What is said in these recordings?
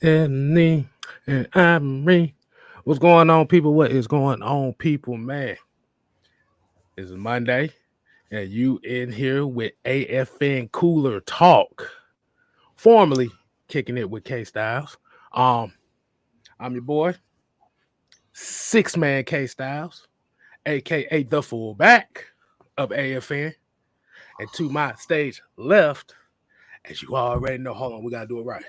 and me and I'm me. What's going on, people? What is going on, people? Man, it's Monday, and you in here with AFN Cooler Talk, formerly kicking it with K Styles. Um, I'm your boy, 6 man K Styles, aka the fullback of AFN, and to my stage left, as you already know. Hold on, we gotta do it right.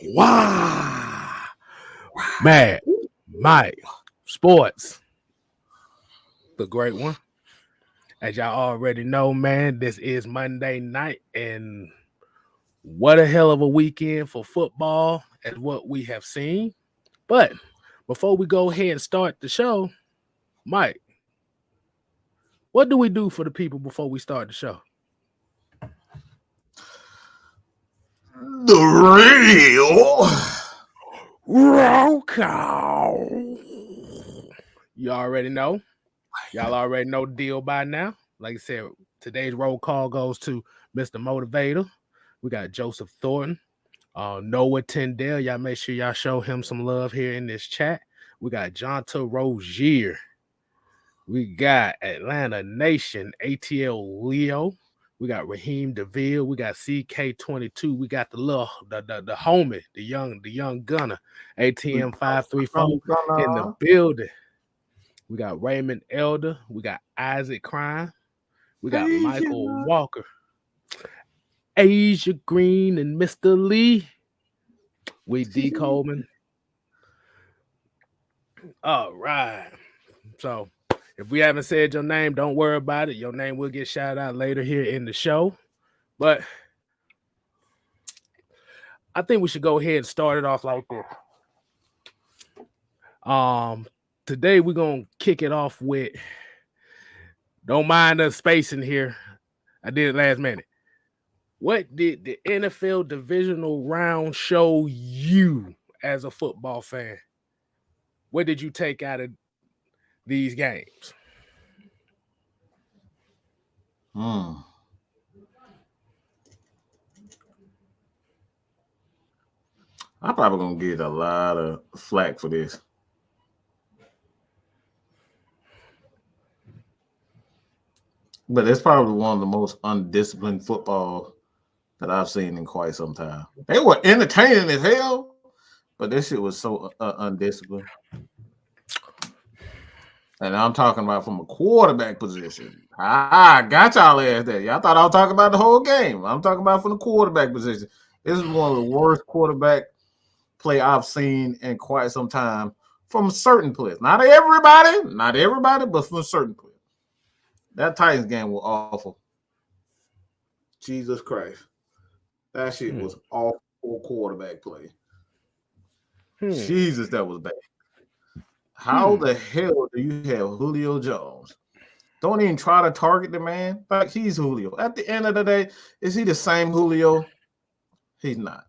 Wow, Mad Mike Sports, the great one. As y'all already know, man, this is Monday night, and what a hell of a weekend for football as what we have seen. But before we go ahead and start the show, Mike, what do we do for the people before we start the show? The real Roll call. You already know. Y'all already know the deal by now. Like I said, today's roll call goes to Mr. Motivator. We got Joseph Thornton. Noah Tyndale. Y'all make sure y'all show him some love here in this chat. We got Jonta Rozier. We got Atlanta Nation, ATL Leo. We got Raheem DeVille. We got CK22. We got the homie, the young gunner, ATM 534 in the building. We got Raymond Elder. We got Isaac Crime. We got Michael Walker, Asia Green, and Mr. Lee. We D Coleman. All right. So if we haven't said your name, don't worry about it. Your name will get shouted out later here in the show. But I think we should go ahead and start it off like this. Today we're gonna kick it off with, don't mind the space in here. I did it last minute. What did the NFL divisional round show you as a football fan? What did you take out of these games? I'm probably gonna get a lot of flack for this. But it's probably one of the most undisciplined football that I've seen in quite some time. They were entertaining as hell, but this shit was so undisciplined. And I'm talking about from a quarterback position. I got y'all ass there. Y'all thought I was talking about the whole game. I'm talking about from the quarterback position. This is one of the worst quarterback play I've seen in quite some time from certain players. Not everybody, but from certain players. That Titans game was awful. Jesus Christ. That shit was awful quarterback play. Jesus, that was bad. How the hell do you have Julio Jones? Don't even try to target the man like he's Julio. At the end of the day, is he the same Julio? He's not.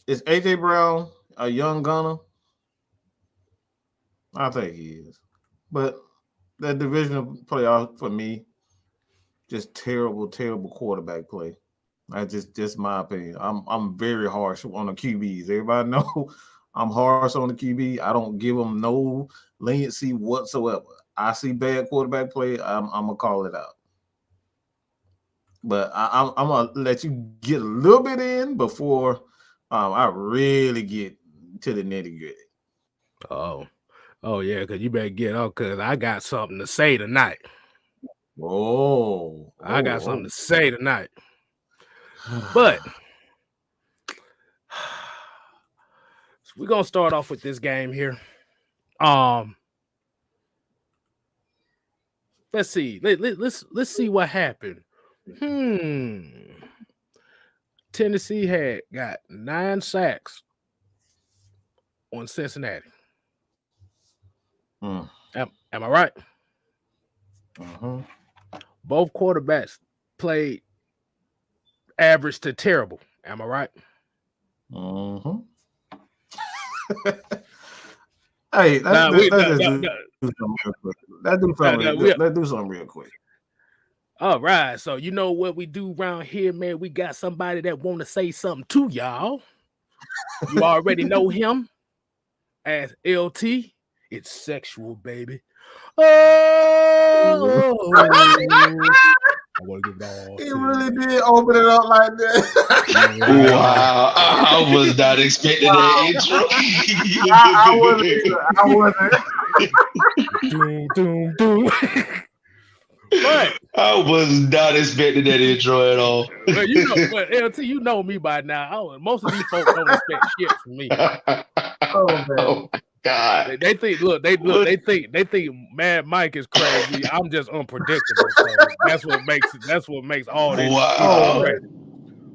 Is A.J. Brown a young gunner? I think he is. But that divisional playoff for me, just terrible quarterback play. That's just my opinion. I'm very harsh on the QBs. Everybody know I'm harsh on the QB. I don't give them no leniency whatsoever. I see bad quarterback play, I'm gonna call it out. But I'm gonna let you get a little bit in before I really get to the nitty gritty. Oh yeah, because you better get up because I got something to say tonight. I got something to say tonight. But we're gonna start off with this game here. Let's see. Let's see what happened. Tennessee got 9 sacks on Cincinnati. Am I right? Both quarterbacks played average to terrible. Am I right? Hey, let's do something real quick. Let's do something real quick. All right. So you know what we do around here, man? We got somebody that want to say something to y'all. You already know him as LT. It's sexual, baby. Oh, I want to give it all He to really you. did open it up like that. Wow. Wow, I was not expecting that Wow. intro. I wasn't either. I wasn't. Doom, doom, doom. But I was not expecting that intro at all. but LT, you know me by now. Most of these folks don't expect shit from me. Oh man. Oh my God. They think, they think Mad Mike is crazy. I'm just unpredictable. So that's what makes all this Wow. crazy.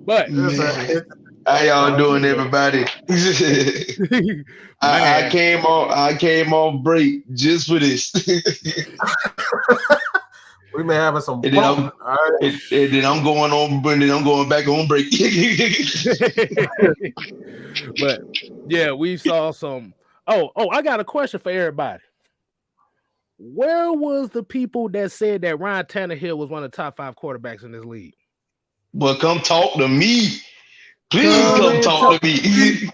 But Man. How y'all doing, everybody? I came on break just for this. We may have some And then fun. All right. and then I'm going on, and then I'm going back on break. but yeah, we saw some. Oh, I got a question for everybody. Where was the people that said that Ryan Tannehill was one of the top 5 quarterbacks in this league? But come talk to me. Please come talk to me.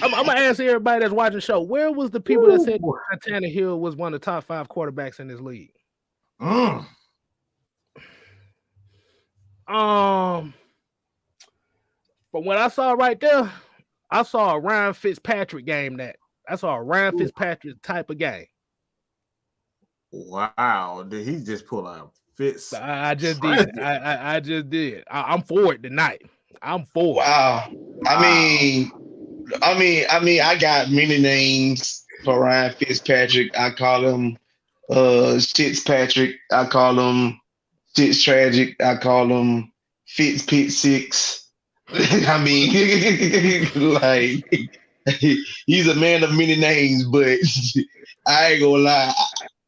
I'm gonna ask everybody that's watching the show. Where was the people that said Ryan Tannehill was one of the top 5 quarterbacks in this league? From what I saw right there, I saw a Ryan Fitzpatrick game. I saw a Ryan Fitzpatrick type of game. Wow, did he just pull out Fitz? I just did. I just did. I'm for it tonight. I'm for it. Wow. I mean, I got many names for Ryan Fitzpatrick. I call him Fitzpatrick. I call him Fitz Tragic. I call him Fitz Pit Six. I mean, like he's a man of many names, but I ain't gonna lie.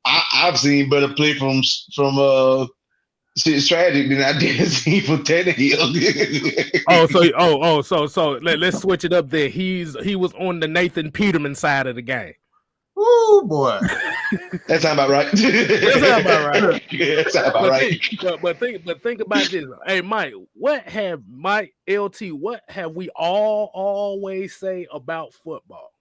I've seen better play from Fitz Tragic than I did see from Tannehill. So let's switch it up there. He was on the Nathan Peterman side of the game. Ooh, boy. That sound about right. That sound about right. Yeah, that sound about right. But think about this. Hey, Mike, what have we all always say about football?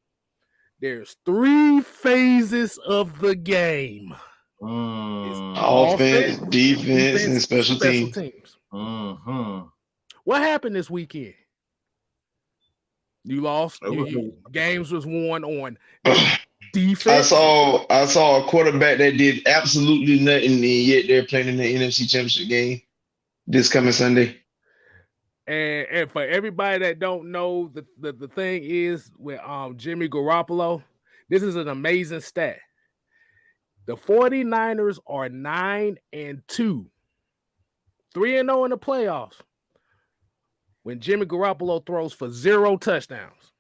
There's 3 phases of the game. Offense, defense, and special teams. Mm-hmm. What happened this weekend? You lost. Games was won on defense. I saw a quarterback that did absolutely nothing, and yet they're playing in the NFC Championship game this coming Sunday. And for everybody that don't know, the thing is with Jimmy Garoppolo, this is an amazing stat. The 49ers are 9-2, 3-0 in the playoffs when Jimmy Garoppolo throws for 0 touchdowns.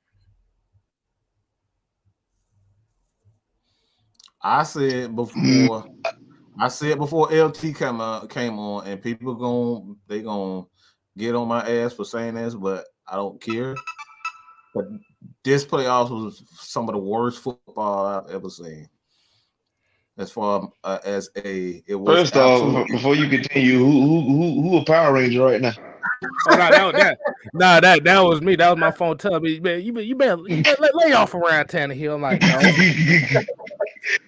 I said before LT came on, and people gonna get on my ass for saying this, but I don't care. But this playoffs was some of the worst football I've ever seen. As far as it was. First off, before you continue, who a Power Ranger right now? Oh, that was me. That was my phone telling me, man, you better lay off around Tannehill. I'm like,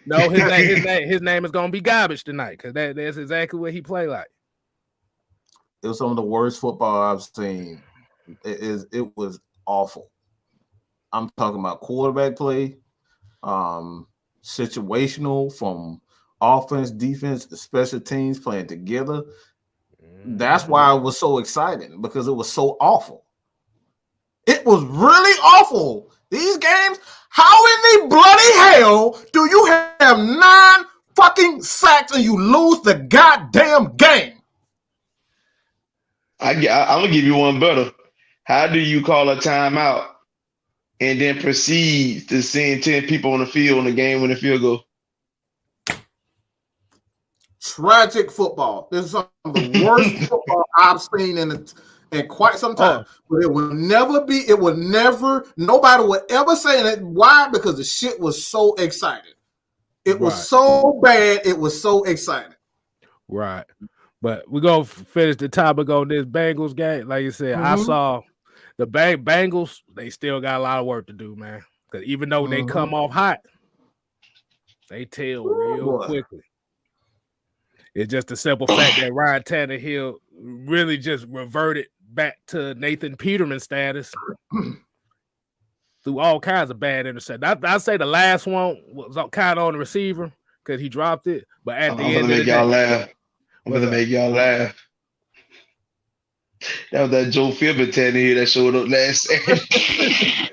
no, his name is gonna be garbage tonight because that's exactly what he played like. It was some of the worst football I've seen. It was awful. I'm talking about quarterback play, situational from offense, defense, special teams playing together. That's why it was so exciting, because it was so awful. It was really awful. These games, how in the bloody hell do you have 9 fucking sacks and you lose the goddamn game? I'm gonna give you one better. How do you call a timeout and then proceed to send 10 people on the field in the game when the field goal? Tragic football. This is some of the worst football I've seen in quite some time. But it will never be. It will never. Nobody would ever say that. Why? Because the shit was so exciting. It was so bad. It was so exciting. Right. But we're gonna finish the topic on this Bengals game. Like you said, I saw the Bengals. They still got a lot of work to do, man. Because even though they come off hot, they tail real quickly. It's just the simple fact that Ryan Tannehill really just reverted back to Nathan Peterman status through all kinds of bad interceptions. I say the last one was kind of on the receiver because he dropped it, but at the end of the day, I'm gonna make y'all laugh. That was that Joe Philbin Tannehill that showed up last Saturday.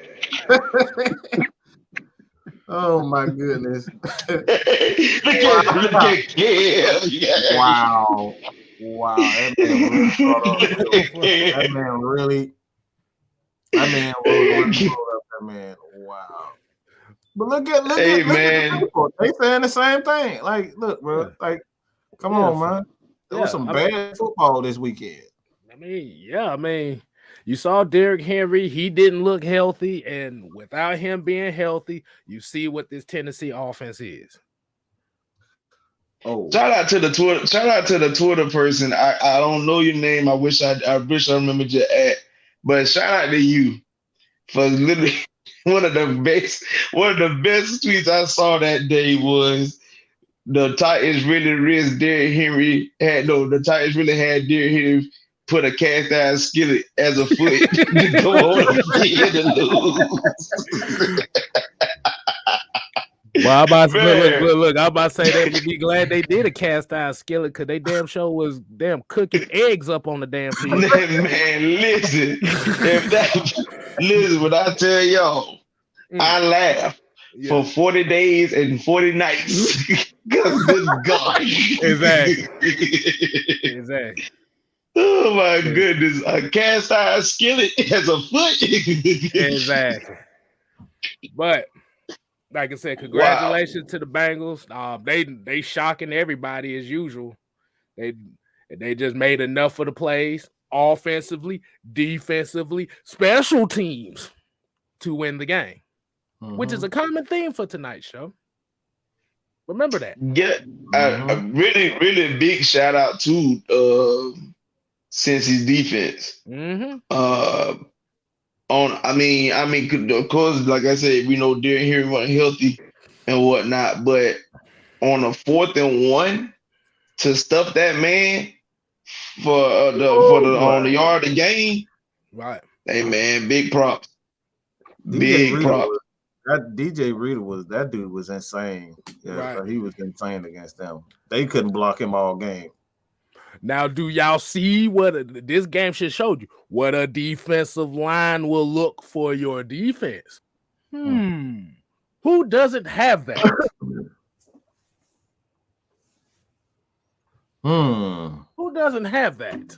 Oh my goodness! look at Kim. Wow. That man really That man rolled up that man. Wow. But look at the people. They saying the same thing. Like, look, bro. Like, come on, man. There was some bad football this weekend. I mean, you saw Derrick Henry. He didn't look healthy, and without him being healthy, you see what this Tennessee offense is. Oh, shout out to the Twitter person. I don't know your name. I wish I remembered your at, but shout out to you for literally one of the best tweets I saw that day was the Titans really risked Derrick Henry. The Titans really had Derrick Henry put a cast iron skillet as a foot to go on the field and lose. Well, I'm about to look. I'm about to say they would be glad they did a cast iron skillet because they damn show was cooking eggs up on the damn field. Man, listen, when I tell y'all, I laugh for 40 days and 40 nights because this guy. Exactly. Oh my goodness, a cast iron skillet as a foot. Exactly. But like I said, congratulations to the Bengals. They shocking everybody as usual. They just made enough of the plays, offensively, defensively, special teams to win the game, which is a common theme for tonight's show. Remember that. A really, really big shout out to Cincy's defense. Of course, like I said, we know Derrick Henry wasn't healthy and whatnot, but on a 4th and 1 to stuff that man on the yard of the game, right? Hey man, big props. That DJ Reader that dude was insane. Yeah, right. He was insane against them. They couldn't block him all game. Now, do y'all see what this game should show you? What a defensive line will look for your defense. Who doesn't have that? Who doesn't have that?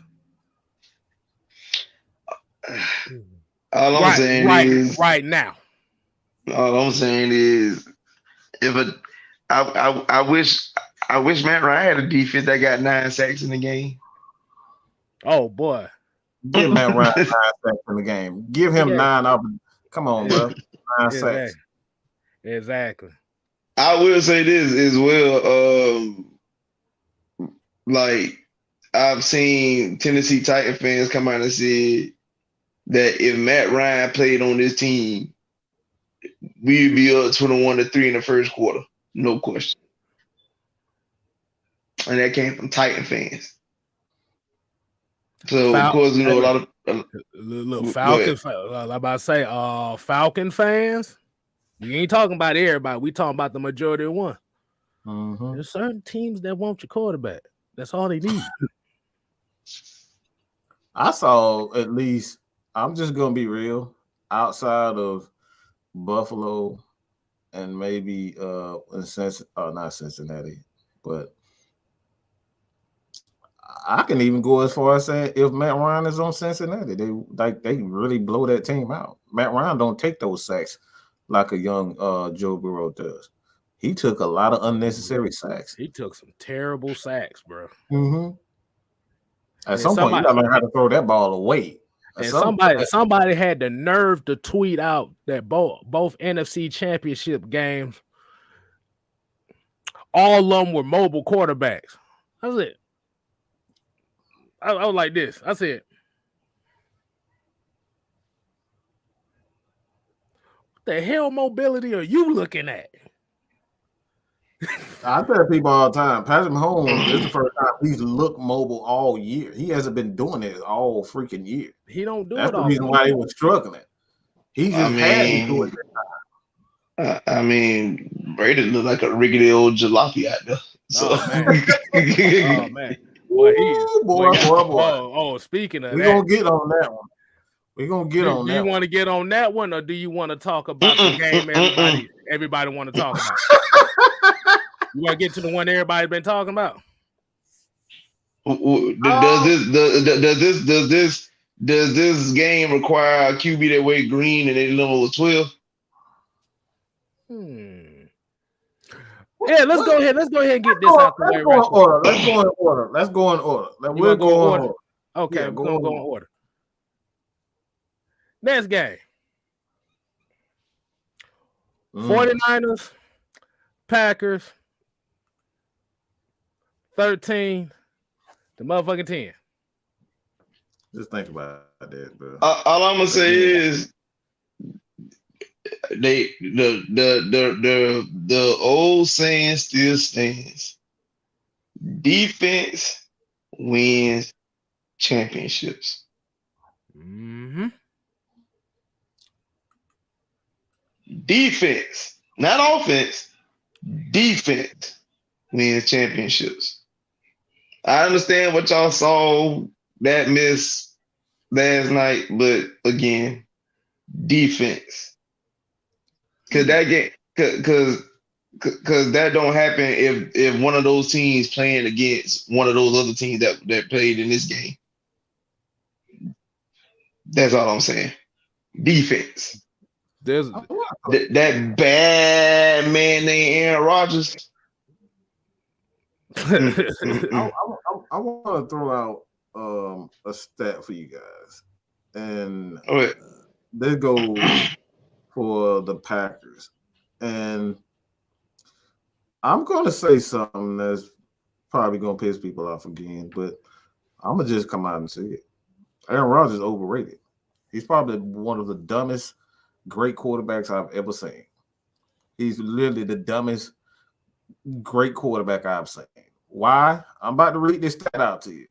All I'm saying is right now. All I'm saying is, I wish Matt Ryan had a defense that got 9 sacks in the game. Oh boy, give Matt Ryan 9 sacks in the game. Give him 9 up. Come on, bro, 9 sacks. Exactly. I will say this as well. Like I've seen Tennessee Titan fans come out and say that if Matt Ryan played on this team, we'd be up 21-3 in the first quarter, no question. And that came from Titan fans. So of course, a lot of Falcon. I'm about to say, Falcon fans. We ain't talking about everybody. We talking about the majority of one. There's certain teams that want your quarterback. That's all they need. I saw at least. I'm just gonna be real. Outside of Buffalo and maybe not Cincinnati, but I can even go as far as saying if Matt Ryan is on Cincinnati, they really blow that team out. Matt Ryan don't take those sacks like a young Joe Burrow does. He took a lot of unnecessary sacks. He took some terrible sacks, bro. At some point, you gotta learn how to throw that ball away. And somebody had the nerve to tweet out that both NFC championship games, all of them were mobile quarterbacks. That's it. I was like this. I said, what the hell mobility are you looking at? I tell people all the time, Patrick Mahomes is the first time he's looked mobile all year. He hasn't been doing it all freaking year. He don't do That's it the often. reason why he was struggling. He I just had to do it. I mean, Brady looked like a rickety old jalopy out there. So, Oh man. Boy, Boy. Speaking of We're that, gonna get on that one. We're gonna get on do that you want to get on that one, or do you want to talk about the game everybody want to talk about? You want to get to the one everybody's been talking about? Does this game require a QB that weigh green and they level 12? Yeah, let's go ahead. Let's go ahead and get this out the way. Let's go in order. We'll go in order. Okay, Yeah, we're gonna go in order. Next game. 49ers, Packers, 13, the motherfucking 10. Just think about that, bro. All I'm gonna say is the old saying still stands. Defense wins championships. Mm-hmm. Defense, not offense. Defense wins championships. I understand what y'all saw that miss last night, but again, defense. Cause that game, cause that don't happen if one of those teams playing against one of those other teams that played in this game. That's all I'm saying. Defense. There's that bad man named Aaron Rodgers. I want to throw out a stat for you guys, and this goes for the Packers, and I'm going to say something that's probably going to piss people off again, but I'm going to just come out and say it. Aaron Rodgers is overrated. He's probably one of the dumbest great quarterbacks I've ever seen. He's literally the dumbest great quarterback I've seen. Why? I'm about to read this stat out to you.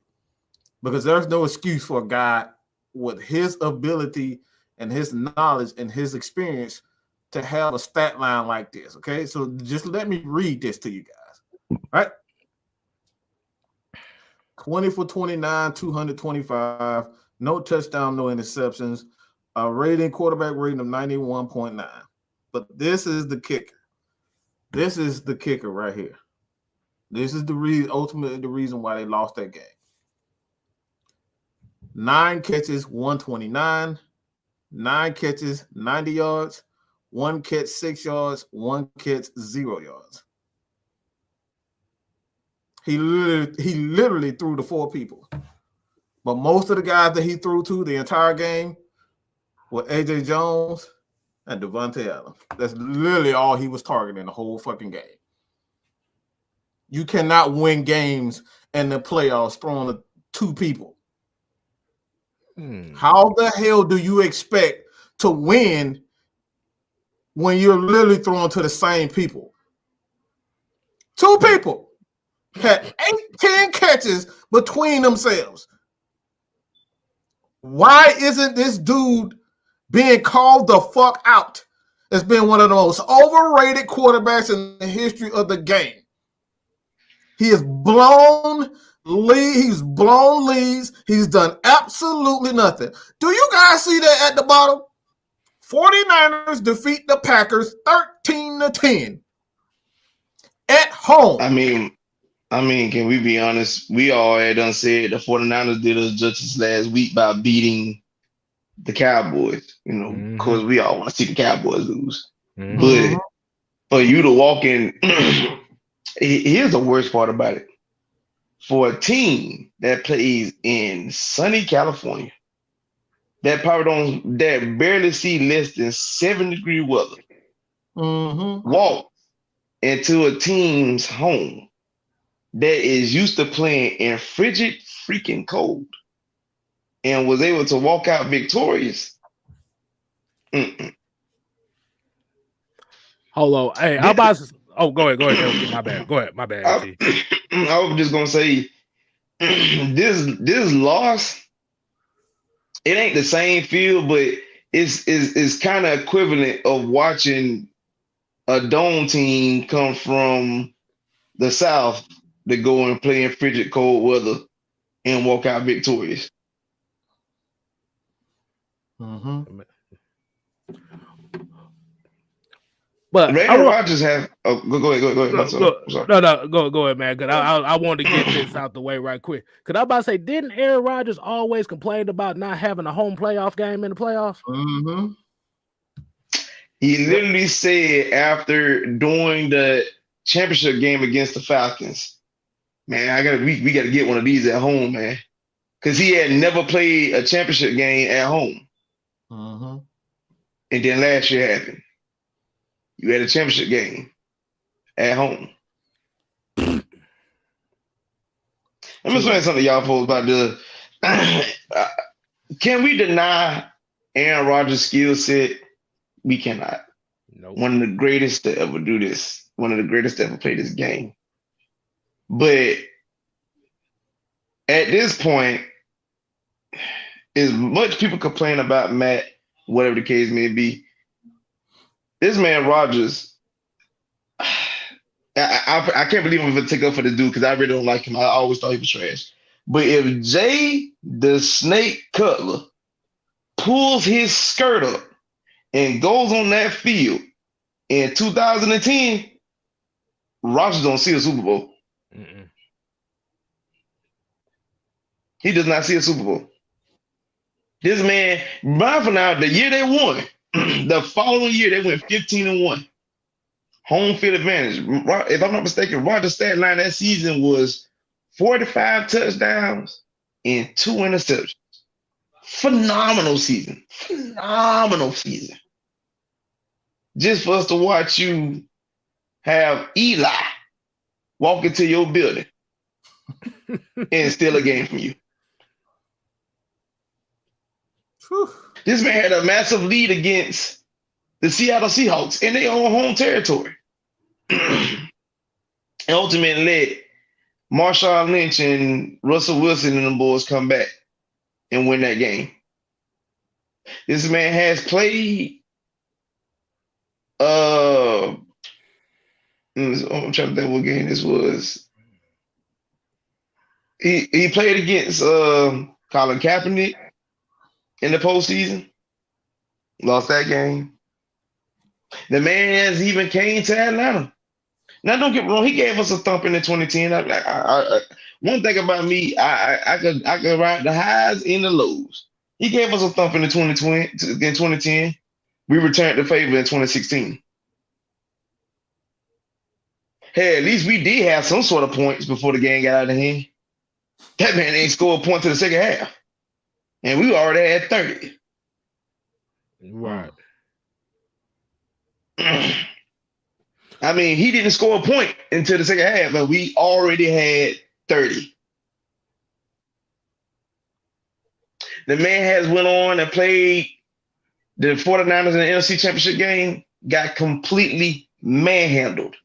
Because there's no excuse for a guy with his ability and his knowledge and his experience to have a stat line like this. Okay, so just let me read this to you guys. All right. 20 for 29, 225, no touchdown, no interceptions, a quarterback rating of 91.9. But this is the kicker. This is the kicker right here. This is ultimately the reason why they lost that game. 9 catches, 129, 9 catches, 90 yards, 1 catch, 6 yards, 1 catch, 0 yards. He literally threw to 4 people. But most of the guys that he threw to the entire game were AJ Jones and Devontae Adams. That's literally all he was targeting the whole fucking game. You cannot win games in the playoffs throwing to 2 people. How the hell do you expect to win when you're literally throwing to the same people? 2 people had 10 catches between themselves. Why isn't this dude being called the fuck out? It's been one of the most overrated quarterbacks in the history of the game. He has blown leads. He's done absolutely nothing. Do you guys see that at the bottom? 49ers defeat the Packers 13-10 at home. I mean, can we be honest? We all had done said the 49ers did us justice last week by beating the Cowboys. You know, because we all want to see the Cowboys lose. But for you to walk in, here's the worst part about it. For a team that plays in sunny California, that barely see less than 7-degree weather, walk into a team's home that is used to playing in frigid freaking cold and was able to walk out victorious. Mm-mm. Hold on. Hey, I'm about to. Oh, go ahead, LT. My bad. Go ahead. My bad, LT. I was just gonna say this loss, it ain't the same feel, but it's kind of equivalent of watching a dome team come from the South to go and play in frigid cold weather and walk out victorious. Mm-hmm. But Aaron Rodgers have. Oh, go ahead. go ahead, man. Cause I wanted to get this out the way right quick. Cause I'm about to say, didn't Aaron Rodgers always complain about not having a home playoff game in the playoffs? Mm-hmm. He literally said after doing the championship game against the Falcons, man, we gotta get one of these at home, man. Because he had never played a championship game at home. Mm-hmm. And then last year happened. You had a championship game at home. Let me explain something to y'all folks about the. Can we deny Aaron Rodgers' skill set? We cannot. Nope. One of the greatest to ever do this. One of the greatest to ever play this game. But at this point, as much people complain about Matt, whatever the case may be, this man Rodgers, I can't believe I'm going to take up for the dude because I really don't like him. I always thought he was trash. But if Jay the Snake Cutler pulls his skirt up and goes on that field in 2010, Rodgers don't see a Super Bowl. Mm-mm. He does not see a Super Bowl. This man, right for now, the year they won, the following year they went 15-1. Home field advantage. If I'm not mistaken, Rodgers' stat line that season was 45 touchdowns and 2 interceptions. Phenomenal season. Phenomenal season. Just for us to watch you have Eli walk into your building and steal a game from you. Whew. This man had a massive lead against the Seattle Seahawks in their own home territory. And ultimately let Marshawn Lynch and Russell Wilson and the boys come back and win that game. This man has played I'm trying to think what game this was. He played against Colin Kaepernick in the postseason. Lost that game. The man has even came to Atlanta. Now, don't get me wrong. He gave us a thumping in 2010. One thing about me, I could ride the highs and the lows. He gave us a thumping in 2010. We returned the favor in 2016. Hey, at least we did have some sort of points before the game got out of hand. That man ain't scored a point to the second half. And we already had 30. Right. I mean, he didn't score a point until the second half, but we already had 30. The man has went on and played the 49ers in the NFC Championship game, got completely manhandled.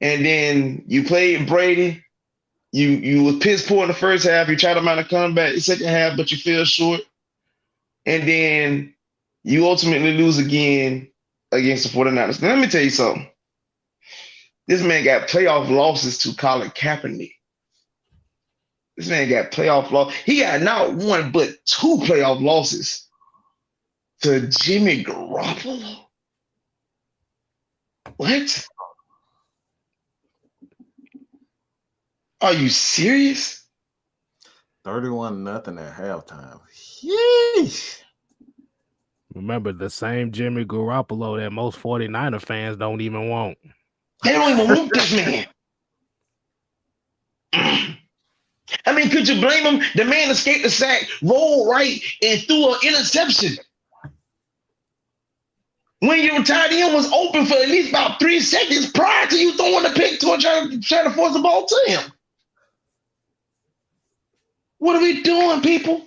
And then you played Brady. You was piss poor in the first half. You tried to mount a comeback in the second half, but you fell short. And then you ultimately lose again against the 49ers. Now, let me tell you something. This man got playoff losses to Colin Kaepernick. This man got playoff loss. He got not one, but 2 playoff losses to Jimmy Garoppolo. What? Are you serious? 31-0 at halftime. Yeesh. Remember, the same Jimmy Garoppolo that most 49er fans don't even want. They don't even want this man. I mean, could you blame him? The man escaped the sack, rolled right, and threw an interception. when your tight end was open for at least about 3 seconds prior to you throwing the pick to him, trying to force the ball to him. What are we doing, people?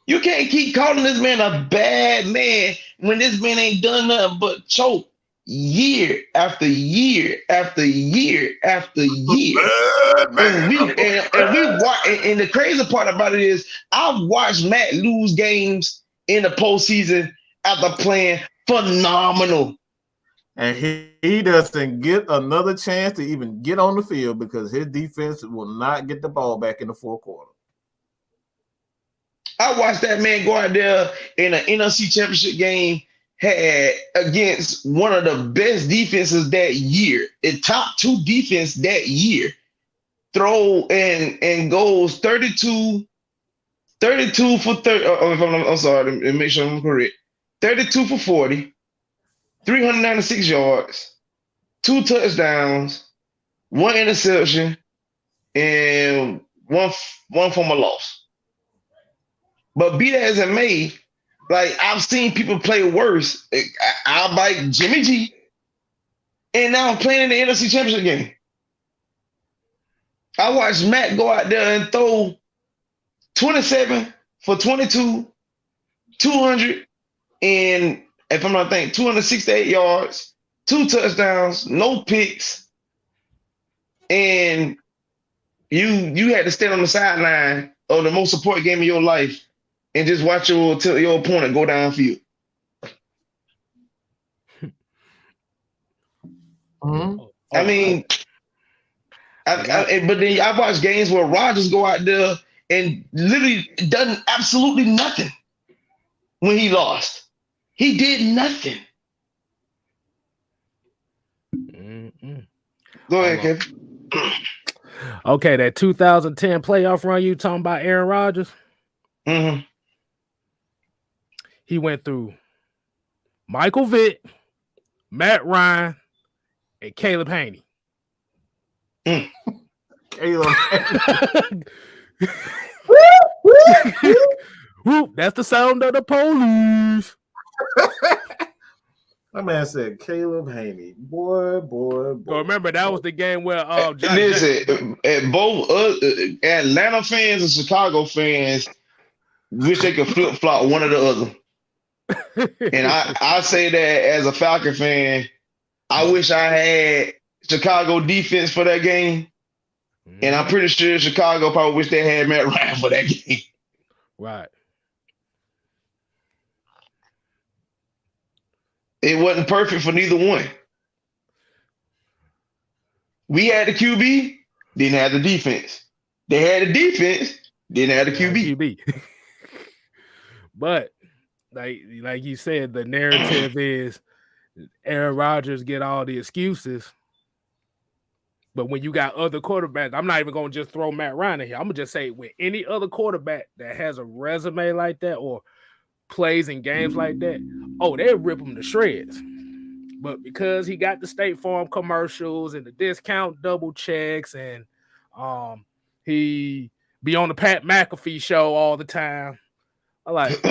You can't keep calling this man a bad man when this man ain't done nothing but choke year after year after year after year. And the crazy part about it is I've watched Matt lose games in the postseason after playing phenomenal. And he doesn't get another chance to even get on the field because his defense will not get the ball back in the fourth quarter. I watched that man go out there in an NFC championship game had against one of the best defenses that year, the top 2 defense that year, throw and goes 32 for 30. I'm sorry, let me make sure I'm correct. 32 for 40, 396 yards, 2 touchdowns, 1 interception, and one from a loss. But be that as it may, like I've seen people play worse. I'll like Jimmy G, and now I'm playing in the NFC Championship game. I watched Matt go out there and throw 27 for 22, 200, and if I'm not thinking, 268 yards, 2 touchdowns, no picks, and you had to stand on the sideline of the most important game of your life and just watch your opponent go downfield. Mm-hmm. I mean, but then I watched games where Rodgers go out there and literally done absolutely nothing when he lost. He did nothing. Mm-mm. Go ahead, Kevin. Okay, that 2010 playoff run you talking about Aaron Rodgers? Mm-hmm. He went through Michael Vick, Matt Ryan, and Caleb Haney. Caleb Haney. Whoop, that's the sound of the police. My man said Caleb Haney. Boy. So remember, that was the game where listen, both Atlanta fans and Chicago fans wish they could flip-flop one or the other. And I say that as a Falcon fan, I wish I had Chicago defense for that game. And I'm pretty sure Chicago probably wish they had Matt Ryan for that game. Right. It wasn't perfect for neither one. We had the QB, didn't have the defense. They had the defense, didn't have the QB. But like you said, the narrative is Aaron Rodgers get all the excuses. But when you got other quarterbacks, I'm not even going to just throw Matt Ryan in here. I'm going to just say with any other quarterback that has a resume like that or plays in games like that, they'll rip him to shreds. But because he got the State Farm commercials and the discount double checks and he be on the Pat McAfee show all the time, I like,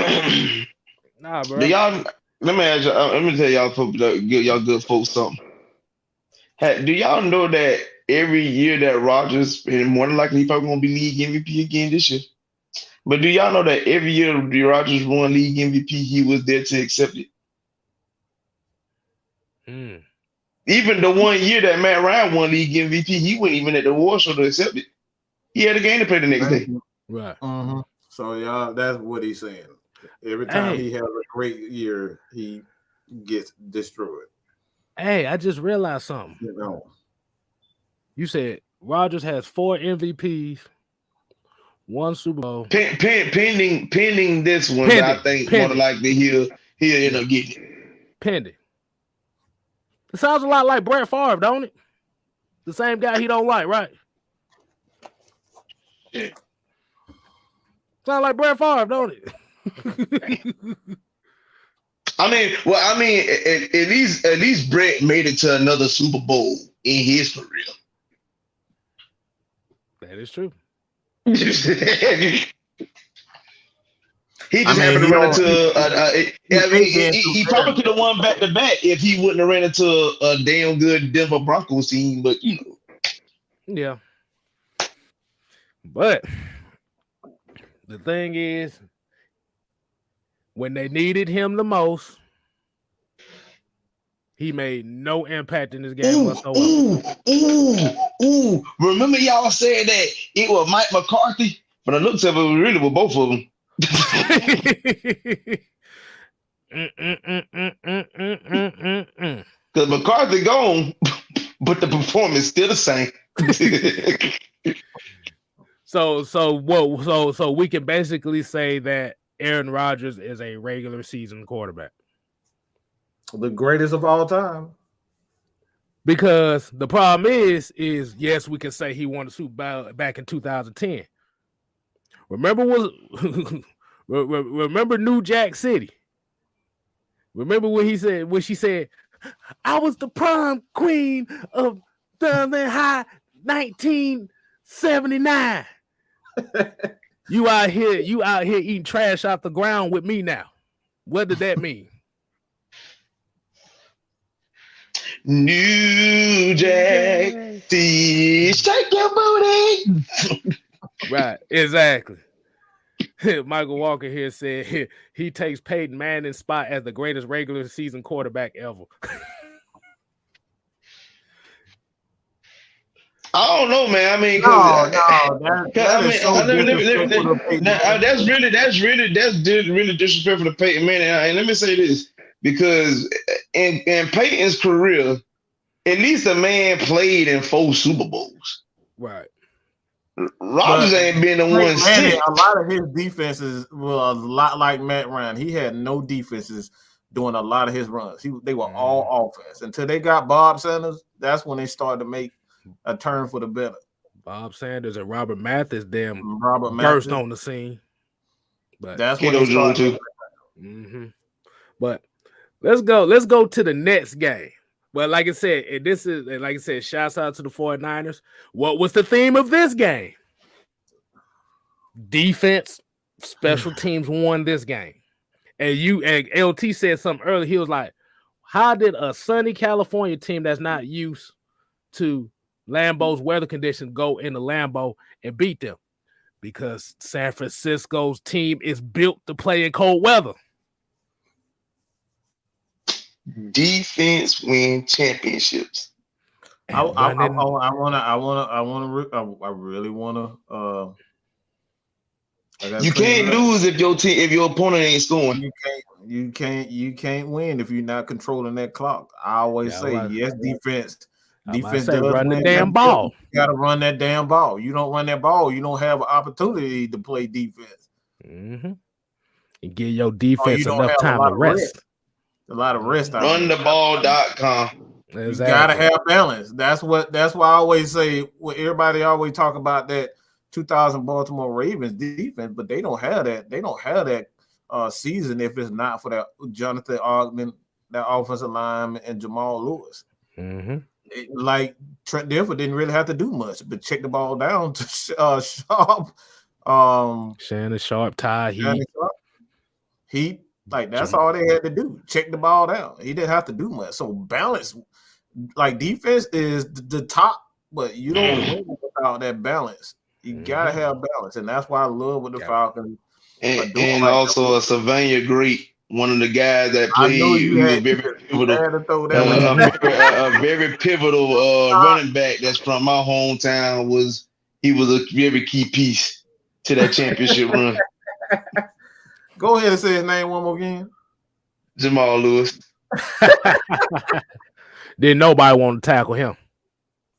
nah, bro. Let me ask you, let me tell y'all good folks something. Do y'all know that every year that Rodgers, and more than likely, he's probably going to be league MVP again this year. But do y'all know that every year Rodgers won league MVP, he was there to accept it? Even the one year that Matt Ryan won league MVP, he wasn't even at the award show to accept it. He had a game to play the next day. Right. Mm-hmm. So y'all, that's what he's saying. Every time he has a great year, he gets destroyed. Hey, I just realized something. You said Rodgers has 4 MVPs, 1 Super Bowl. Pending this one, I think more than likely he'll end up getting it. Pending. It sounds a lot like Brett Favre, don't it? The same guy he don't like, right? Yeah. Sounds like Brett Favre, don't it? I mean, at least Brett made it to another Super Bowl in his career. That is true. He just happened to run into. He probably could have won back to back if he wouldn't have ran into a damn good Denver Broncos team. But Yeah. But the thing is, when they needed him the most, he made no impact in this game whatsoever. Remember y'all said that it was Mike McCarthy? But it looks like it really was both of them. Because McCarthy gone, but the performance still the same. So we can basically say that Aaron Rodgers is a regular season quarterback. The greatest of all time. Because the problem is yes, we can say he won the Super Bowl back in 2010. Remember New Jack City? Remember when she said, I was the prom queen of the high 1979. You out here eating trash off the ground with me now. What did that mean? New Jack City, shake your booty. Right, exactly. Michael Walker here said he takes Peyton Manning's spot as the greatest regular season quarterback ever. I don't know, man. I mean, that's really disrespectful to Peyton Manning. And let me say this, because in Peyton's career, at least a man played in 4 Super Bowls. Right. Rodgers ain't been the one since. A lot of his defenses were a lot like Matt Ryan. He had no defenses doing a lot of his runs. They were all offense. Until they got Bob Sanders, that's when they started to make a turn for the better. Bob Sanders and Robert Mathis burst on the scene. But that's what they started. But let's go to the next game. Well, like I said, shouts out to the 49ers. What was the theme of this game? Defense, special teams won this game. And LT said something earlier. He was like, how did a sunny California team that's not used to Lambeau's weather conditions go into Lambeau and beat them? Because San Francisco's team is built to play in cold weather. Defense win championships. I really wanna. You can't lose if your opponent ain't scoring. You can't win if you're not controlling that clock. I always say defense. Defense does run the damn ball. You gotta run that damn ball. You don't run that ball, you don't have an opportunity to play defense. And give your defense enough time to rest. A lot of rest. Runtheball.com. Exactly. You gotta have balance. That's why I always say, everybody always talk about that 2000 Baltimore Ravens defense, but they don't have that. They don't have that season if it's not for that Jonathan Ogden, that offensive lineman, and Jamal Lewis. Like Trent Dilfer didn't really have to do much, but check the ball down to Sharp, Shannon Sharp, Ty Heat. Like that's all they had to do. Check the ball down. He didn't have to do much. So balance, like defense is the top, but you don't win without that balance. You gotta have balance, and that's why I love what the Falcons and also a Savannah great, one of the guys that played a very pivotal running back that's from my hometown. He was a very key piece to that championship run. Go ahead and say his name one more again. Jamal Lewis. Didn't nobody want to tackle him.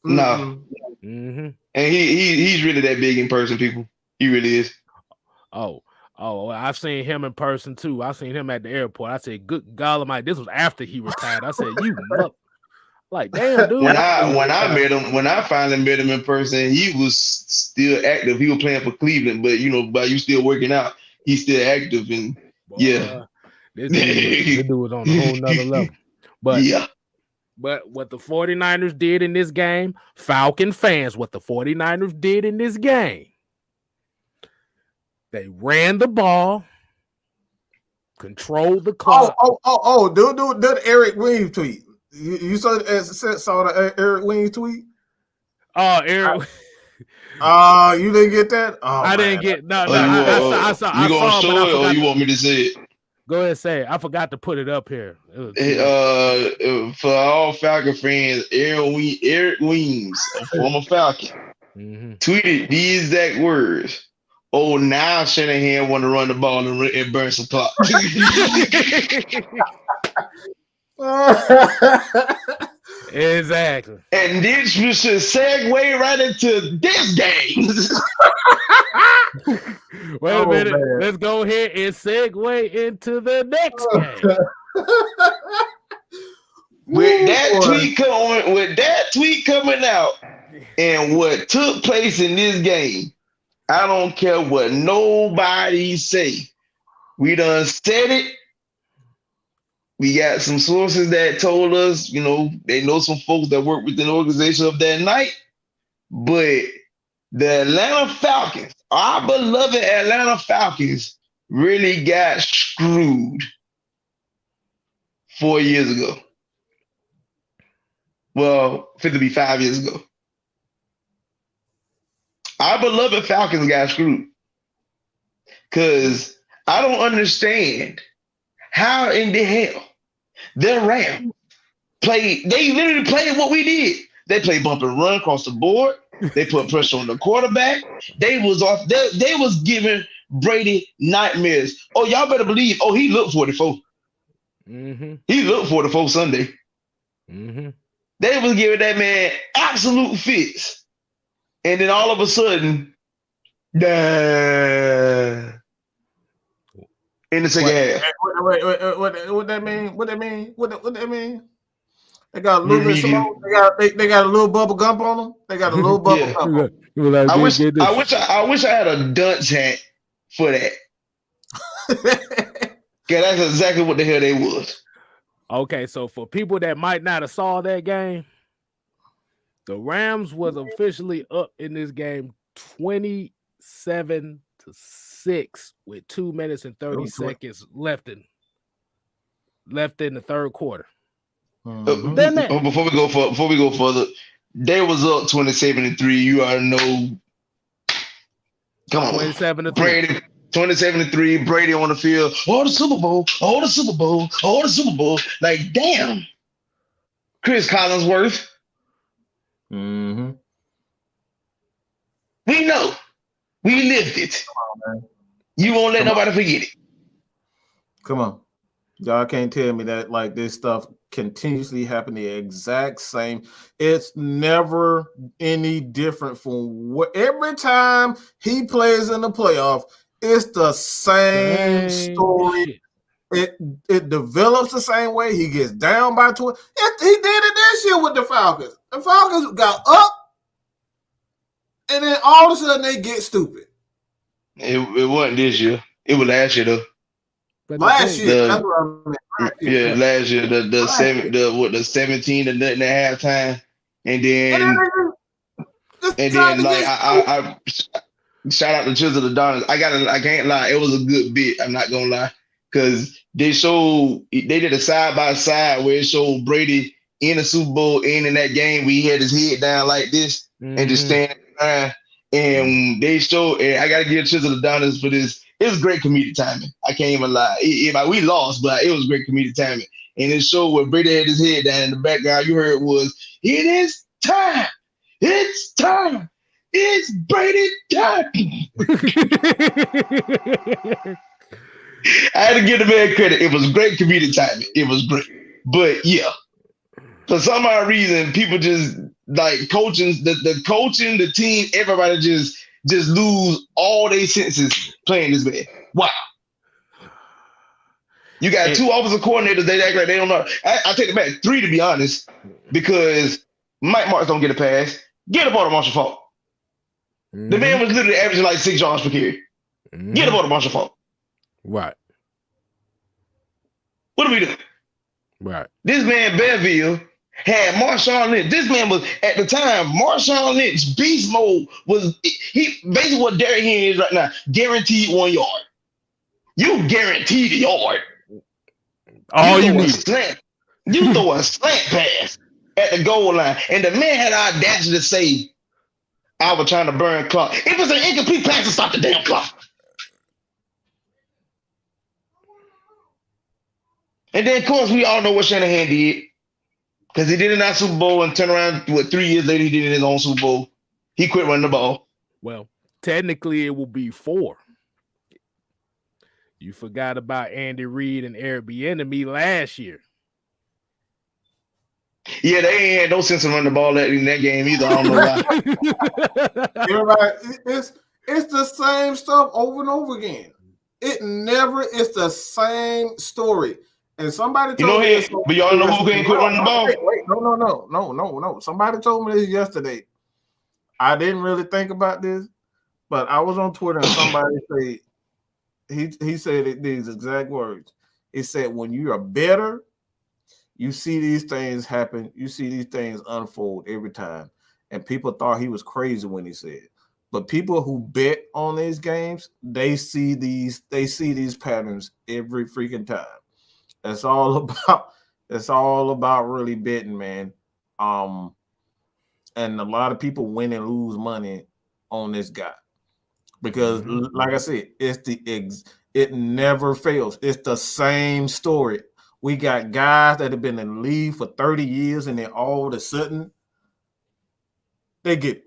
No. And he's really that big in person, people. He really is. Oh, I've seen him in person too. I seen him at the airport. I said, "Good God Almighty!" This was after he retired. I said, "You look like damn dude." When I finally met him in person, he was still active. He was playing for Cleveland, but you still working out. He's still active, and this dude was on a whole nother level. But what the 49ers did in this game, Falcon fans, what the 49ers did in this game, they ran the ball Control the clock. Did Eric Williams tweet? You saw the Eric Williams tweet? Oh, Eric. You didn't get that? Oh, I didn't get no. I saw. You gonna it, show it, or you want me to say it? Go ahead, say it. I forgot to put it up here. For all Falcon fans, Eric Weems, a former Falcon, tweeted these exact words. Oh, now Shanahan want to run the ball and burn some clock. Exactly. And this should segue right into this game. Wait a minute. Man. Let's go ahead and segue into the next game. With that tweet coming out and what took place in this game, I don't care what nobody say. We done said it. We got some sources that told us, they know some folks that work within the organization of that night. But the Atlanta Falcons, our beloved Atlanta Falcons, really got screwed 4 years ago. Well, fit to be 5 years ago. Our beloved Falcons got screwed. Because I don't understand how in the hell their Rams played. They literally played what we did. They played bump and run across the board. They put pressure on the quarterback. They was giving Brady nightmares. Oh, y'all better believe. Oh, he looked 44. He looked 44 Sunday. They was giving that man absolute fits. And then all of a sudden, in the second half. What that mean? What that mean? They got a little bit smoke. They got a little bubble gum on them. They got a little bubble gum. I wish I had a dunce hat for that. Yeah, that's exactly what the hell they was. Okay, so for people that might not have saw that game, the Rams was officially up in this game 27-6 with 2 minutes and 30 seconds left in the third quarter. Before we go further, they was up 27-3. You already know. Come on, 27-3. Brady, 27-3. Brady on the field. Oh, the Super Bowl. Oh, the Super Bowl. Oh, the Super Bowl. Like, damn. Chris Collinsworth. We know. We lived it. Come on, you won't let nobody forget it. Come on. Y'all can't tell me that like this stuff continuously happen the exact same. It's never any different from what every time he plays in the playoff, it's the same story. It develops the same way. He gets down by 20. He did it this year with the Falcons. The Falcons got up, and then all of a sudden they get stupid. It wasn't this year. It was last year though. Last year, that's what I mean. Last year, the 17 to nothing at halftime, and then like I shout out to Chisel the Donners. I can't lie, it was a good bit. I'm not gonna lie, because they did a side by side where it showed Brady in the Super Bowl and in that game where he had his head down like this and just standing behind. And they showed, and I gotta give Chisel the Donners for this. It was great comedic timing. I can't even lie. We lost, but it was great comedic timing. And it showed where Brady had his head down in the background. You heard was, it is time. It's time. It's Brady time. I had to give the man credit. It was great comedic timing. It was great. But yeah, for some odd reason, people just like coaching, the coaching, the team, everybody just lose all their senses playing this man. Wow. You got two offensive coordinators, they act like they don't know. I take it back, 3 to be honest, because Mike Martz don't get a pass. Get the ball to Marshall Faulk. The man was literally averaging like 6 yards per carry. Get the ball to Marshall Faulk. Right. What are we doing? Right. This man Beville had Marshawn Lynch. This man was, at the time, Marshawn Lynch, beast mode, he basically what Derrick Henry is right now, guaranteed 1 yard. You guaranteed a yard. All you throw a need. slant. You throw a slant pass at the goal line, and the man had the audacity to say, "I was trying to burn clock." It was an incomplete pass to stop the damn clock. And then, of course, we all know what Shanahan did because he did it in our Super Bowl and turned around. 3 years later, he did it in his own Super Bowl. He quit running the ball. Well, technically, it will be 4. You forgot about Andy Reid and Eric Bieniemy last year. Yeah, they ain't had no sense of running the ball in that game either. I don't know why. Everybody, it's the same stuff over and over again. It never is the same story. And somebody told me this. But y'all know who can't quit running the ball? Wait, no. Somebody told me this yesterday. I didn't really think about this, but I was on Twitter and somebody said he said these exact words. He said, when you are better, you see these things happen. You see these things unfold every time. And people thought he was crazy when he said it. But people who bet on these games, they see these patterns every freaking time. It's all about really betting, man. And a lot of people win and lose money on this guy. Because like I said, it never fails. It's the same story. We got guys that have been in the league for 30 years, and then all of a sudden they get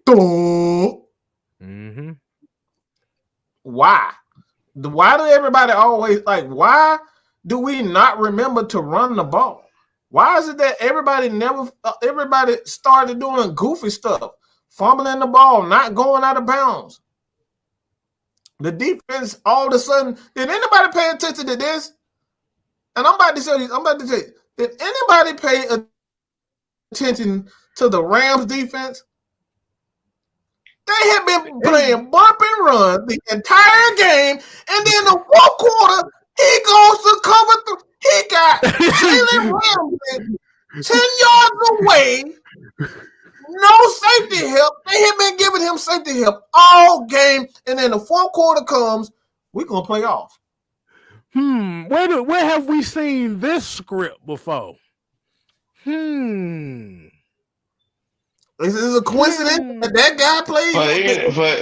Why? Why do everybody always why do we not remember to run the ball? Why is it that everybody started doing goofy stuff, fumbling the ball, not going out of bounds? The defense all of a sudden, did anybody pay attention to this? And I'm about to tell you, did anybody pay attention to the Rams defense? They have been playing bump and run the entire game, and then the fourth quarter, he goes to cover. He got Jalen Ramsey 10 yards away. No safety help. They have been giving him safety help all game, and then the fourth quarter comes. We're gonna play off. Where have we seen this script before? This is a coincidence that guy played.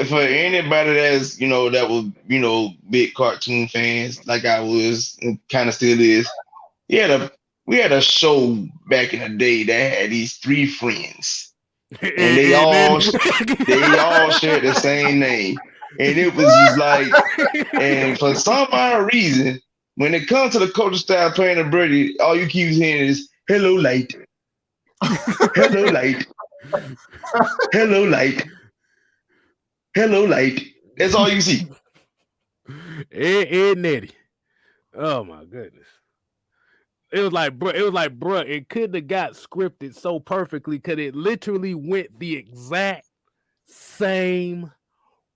For anybody that's that was big cartoon fans like I was and kind of still is. We had a show back in the day that had these 3 friends, and they all shared the same name, and it was just like, and for some odd reason, when it comes to the culture style playing the Brady, all you keep hearing is "Hello, light." Hello, light. Hello, light. Hello, light. That's all you see. Ed Nettie. Oh my goodness. It was like, bro, it couldn't have got scripted so perfectly because it literally went the exact same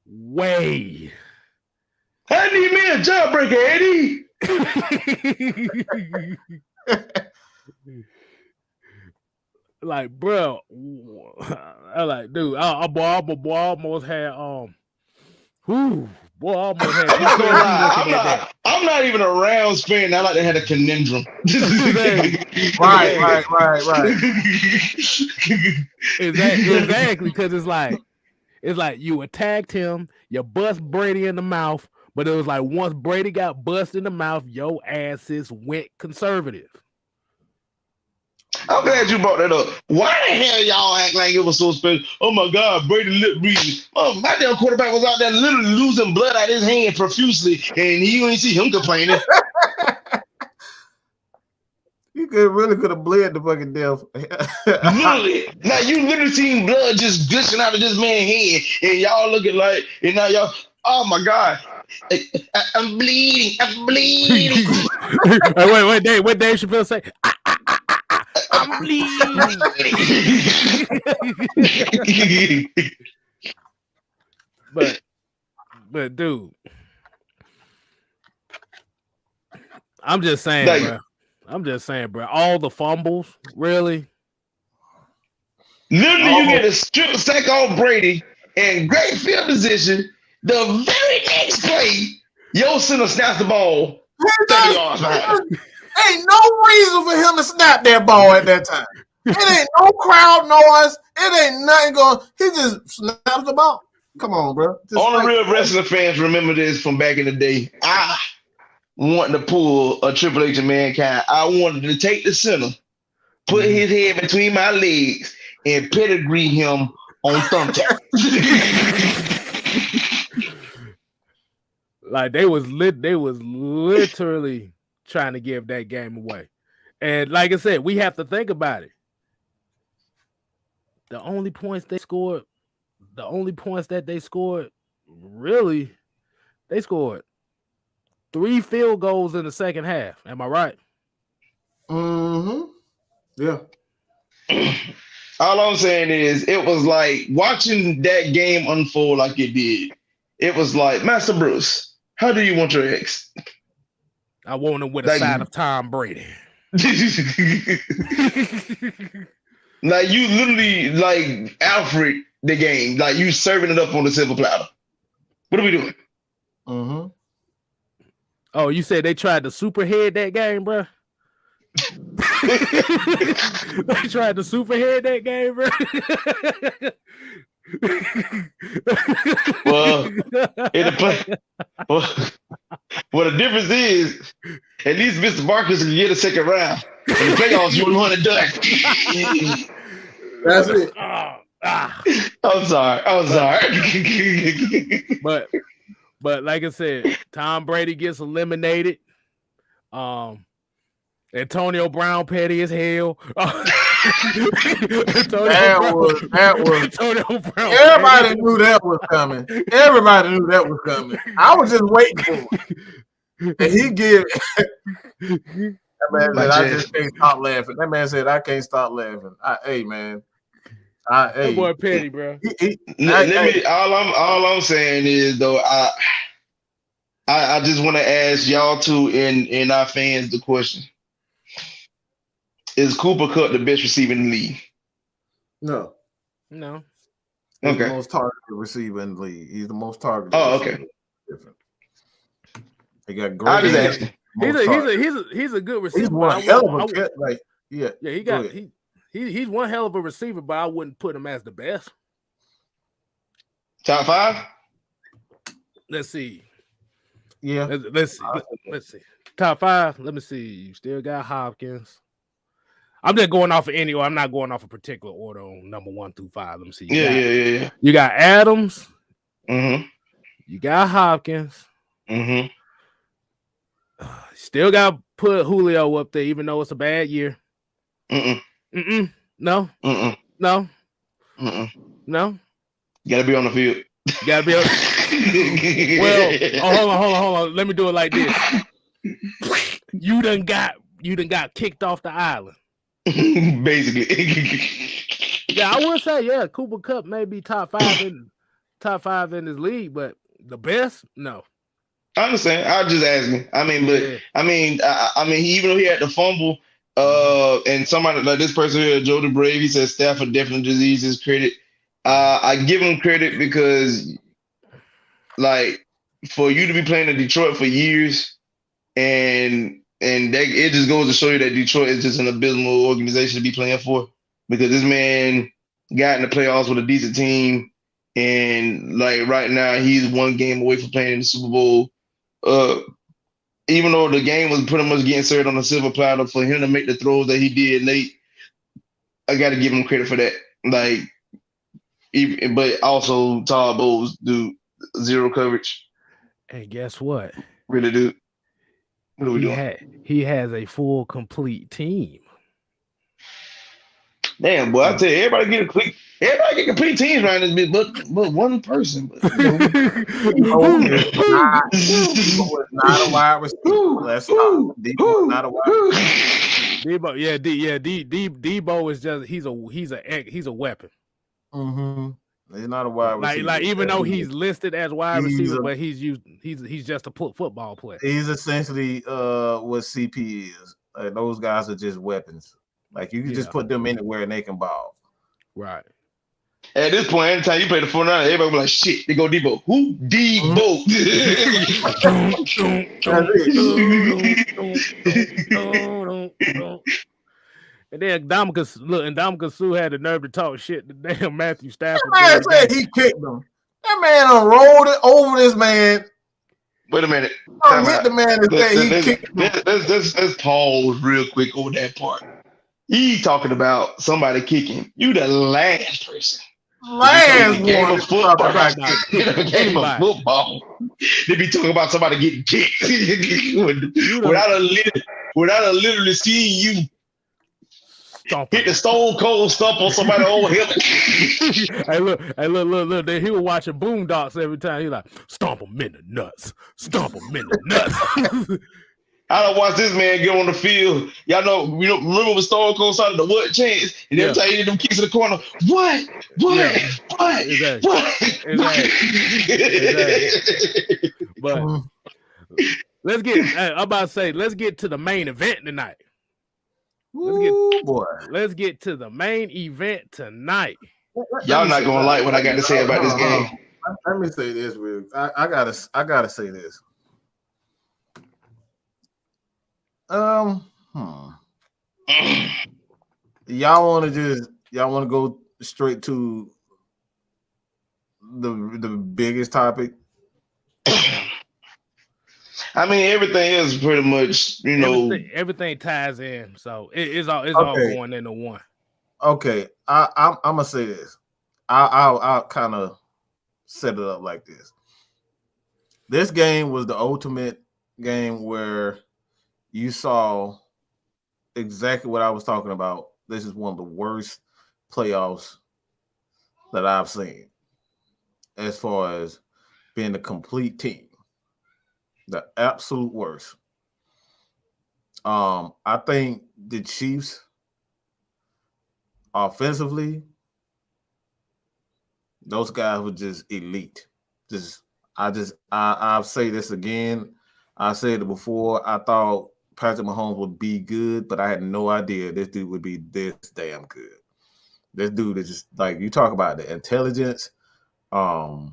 way. I need me a jawbreaker, Eddie. Like, bro, I like, dude, I almost had I'm not even a Rams fan. I like to have a conundrum. Right. Exactly, because it's like you attacked him, you bust Brady in the mouth, but it was like once Brady got busted in the mouth, your asses went conservative. I'm glad you brought that up. Why the hell y'all act like it was so special? Oh my God, Brady lip reading. Oh, my damn quarterback was out there literally losing blood out of his hand profusely, and you ain't see him complaining. You really could have bled the fucking death. Literally. Now you literally seen blood just gushing out of this man's hand, and y'all looking like, and now y'all, oh my God. I'm bleeding. Wait, what Dave Chappelle say? I'm bleeding. but dude, I'm just saying, bro. All the fumbles, really. Literally, you get a strip sack on Brady and great field position. The very next play, your center snaps the ball 30 yards behind. Ain't no reason for him to snap that ball at that time. It ain't no crowd noise. It ain't nothing going. He just snaps the ball. Come on, bro. All the real wrestling fans remember this from back in the day. I wanted to pull a Triple H of Mankind. I wanted to take the center, put his head between my legs, and pedigree him on thumbtack. Like they was literally trying to give that game away. And like I said, we have to think about it. The only points that they scored, really, they scored 3 field goals in the second half. Am I right? Yeah. All I'm saying is it was like watching that game unfold like it did. It was like, Master Bruce, how do you want your ex? I want him with a side of Tom Brady. Like you literally like Alfred the game, like you serving it up on the silver platter. What are we doing? Oh, you said they tried to superhead that game, bro? They tried to superhead that game, bro. Well, in the play. Well, the difference is, at least Mr. Marcus can get a second round. In the playoffs, you want to done. That's it. I'm sorry. But like I said, Tom Brady gets eliminated. Antonio Brown petty as hell. That was. Antonio Brown. Everybody knew that was coming. I was just waiting for it. And he give. That man said, I just can't stop laughing. That man said, I can't stop laughing. Hey, man. That boy petty, bro. All I'm saying is, though, I just want to ask y'all two and our fans the question. Is Cooper Kupp the best receiver in the league? No. No. He's Okay. the most targeted receiver in the league. He's the most targeted. Oh, okay. Different. He got great. He's a good receiver. He's one hell of a like he's one hell of a receiver, but I wouldn't put him as the best. Top 5? Let's see. Yeah. Let's see. Top 5. Let me see. You still got Hopkins. I'm just going off of I'm not going off a particular order on number 1 through 5. Let me see. Yeah. You got Adams. Mm-hmm. You got Hopkins. Mm-hmm. Still got to put Julio up there, even though it's a bad year. No. No. No. You Gotta be on the field. You gotta be on. Well, hold on. Let me do it like this. You done got kicked off the island. Basically. Yeah, I would say, Cooper Kupp may be top 5 in this league, but the best, no. I understand. I was just asking. Even though he had the fumble, and somebody like this person here, Joe DeBrave, he said Stafford definitely deserves his credit. I give him credit because, like, for you to be playing in Detroit for years, and it just goes to show you that Detroit is just an abysmal organization to be playing for, because this man got in the playoffs with a decent team, and like right now he's one game away from playing in the Super Bowl. Even though the game was pretty much getting served on the silver platter, for him to make the throws that he did late, I got to give him credit for that. Like, but also Todd Bowles do zero coverage. And guess what? Really do. What are we doing? He has a full, complete team. Damn, boy! I tell you, everybody get complete teams around this bitch, but one person. Debo is not a wide receiver. Let's talk. Debo is not a wide receiver. Debo is just he's a weapon. Mm-hmm. He's not a wide receiver. Like even though he's listed as wide receiver, but he's just a football player. He's essentially what CP is. Those guys are just weapons. Like you can just put them anywhere and they can ball. Right. At this point, anytime you play the 49ers, everybody be like, shit, they go Debo. Who? Debo. That's it. And then Ndamukong Suh had the nerve to talk shit to damn Matthew Stafford Man during the said game. he kicked him. That man unrolled it over this man. Wait a minute. Hit the man and say he kicked him. Let's pause real quick on that part. He talking about somebody kicking. You the last person. Last game one of football. Game of football. They be talking about somebody getting kicked without a literally seeing you hit the stone cold stump on somebody over here. Hey, look. He was watching Boondocks every time. He like, stomp him in the nuts. Stomp him in the nuts. I don't watch this man get on the field. Y'all know, remember when Stone Cold started the what chance? And every time he did them kicks in the corner, what? Exactly. But let's get to the main event tonight. Let's get to the main event tonight. Y'all not gonna like what I got to say about this game. Let me say this, Will. I gotta say this. Y'all want to go straight to the biggest topic? I mean, everything is pretty much, everything ties in, so it's all going into one. Okay, I'm gonna say this. I'll kind of set it up like this. This game was the ultimate game where you saw exactly what I was talking about. This is one of the worst playoffs that I've seen as far as being a complete team. The absolute worst. I think the Chiefs offensively, those guys were just elite. I'll say this again. I said it before. I thought Patrick Mahomes would be good, but I had no idea this dude would be this damn good. This dude is just like, you talk about the intelligence. You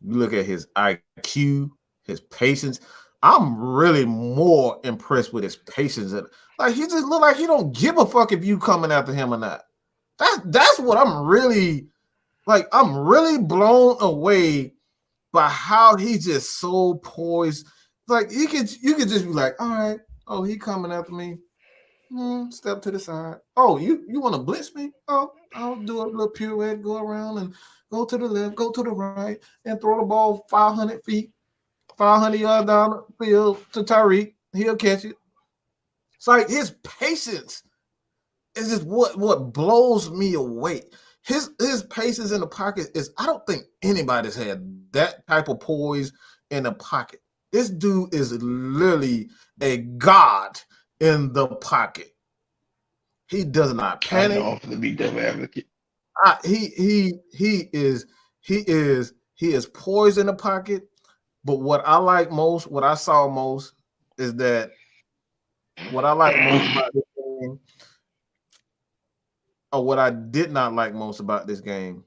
look at his IQ, his patience. I'm really more impressed with his patience. Like, he just look like he don't give a fuck if you coming after him or not. That's what I'm really like. I'm really blown away by how he's just so poised. Like, you could just be like, all right, oh, he coming after me. Step to the side. Oh, you want to blitz me? Oh, I'll do a little pirouette, go around and go to the left, go to the right, and throw the ball 500 feet, 500 yards down the field to Tyreek. He'll catch it. It's like his patience is just what blows me away. His patience in the pocket is, I don't think anybody's had that type of poise in the pocket. This dude is literally a god in the pocket. He does not panic. I know, for the big devil advocate. He is poised in the pocket. But what I like most, what I saw most, is that what I like most about this game, or what I did not like most about this game,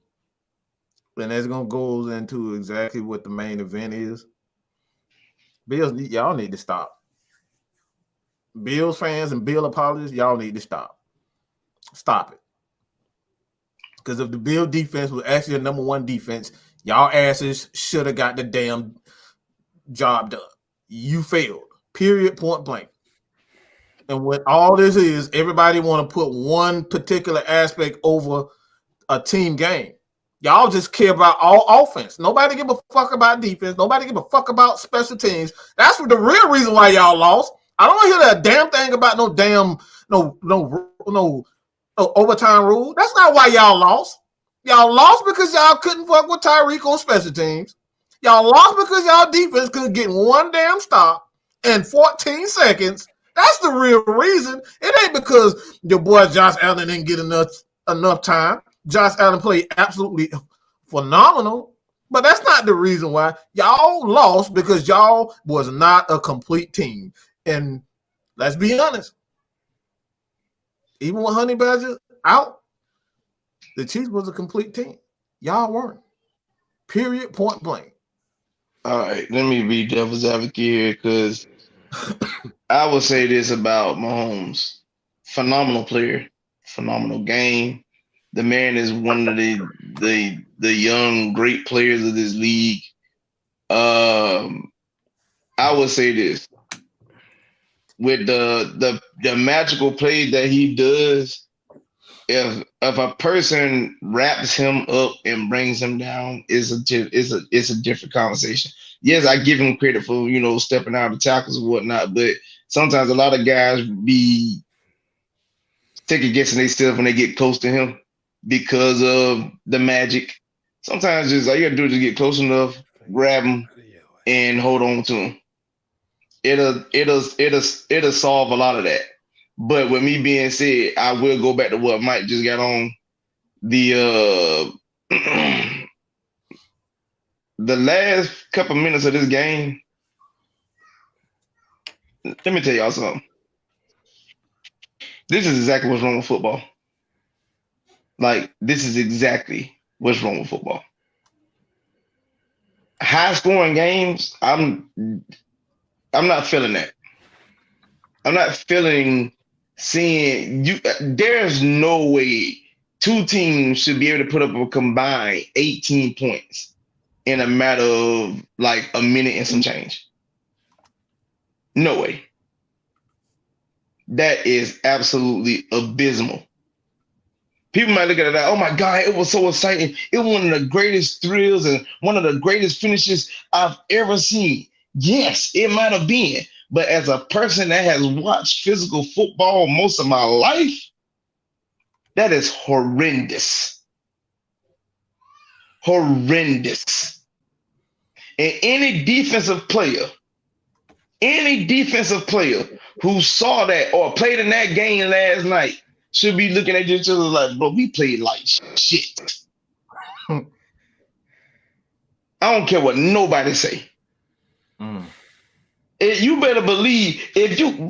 and that's gonna go into exactly what the main event is. Bills, y'all need to stop. Bills fans and Bill apologists, y'all need to stop. Stop it. Because if the Bill defense was actually the number one defense, y'all asses should have got the damn job done. You failed. Period. Point blank. And what all this is, everybody want to put one particular aspect over a team game. Y'all just care about all offense. Nobody give a fuck about defense. Nobody give a fuck about special teams. That's the real reason why y'all lost. I don't hear that damn thing about no overtime rule. That's not why y'all lost. Y'all lost because y'all couldn't fuck with Tyreek on special teams. Y'all lost because y'all defense couldn't get one damn stop in 14 seconds. That's the real reason. It ain't because your boy Josh Allen didn't get enough time. Josh Allen played absolutely phenomenal, but that's not the reason why. Y'all lost because y'all was not a complete team. And let's be honest, even with Honey Badger out, The Chiefs was a complete team. Y'all weren't. Period. Point blank. All right, let me be devil's advocate here because I would say this about Mahomes. Phenomenal player, phenomenal game. The man is one of the young great players of this league. I would say this with the magical play that he does. If a person wraps him up and brings him down, it's a different conversation. Yes, I give him credit for stepping out of tackles and whatnot, but sometimes a lot of guys be second guessing themselves when they get close to him because of the magic. Sometimes just all you gotta do is just get close enough, grab him, and hold on to him. It'll solve a lot of that. But with me being said, I will go back to what Mike just got on the the last couple minutes of this game. Let me tell y'all something. This is exactly what's wrong with football. Like, this is exactly what's wrong with football. High scoring games, I'm not feeling that. I'm not feeling seeing you. There's no way two teams should be able to put up a combined 18 points in a matter of like a minute and some change. No way. That is absolutely abysmal. People might look at it like, oh my God, it was so exciting. It was one of the greatest thrills and one of the greatest finishes I've ever seen. Yes, it might have been. But as a person that has watched physical football most of my life, that is horrendous. Horrendous. And any defensive player who saw that or played in that game last night should be looking at each other like, bro, we played like shit. I don't care what nobody say. You better believe if you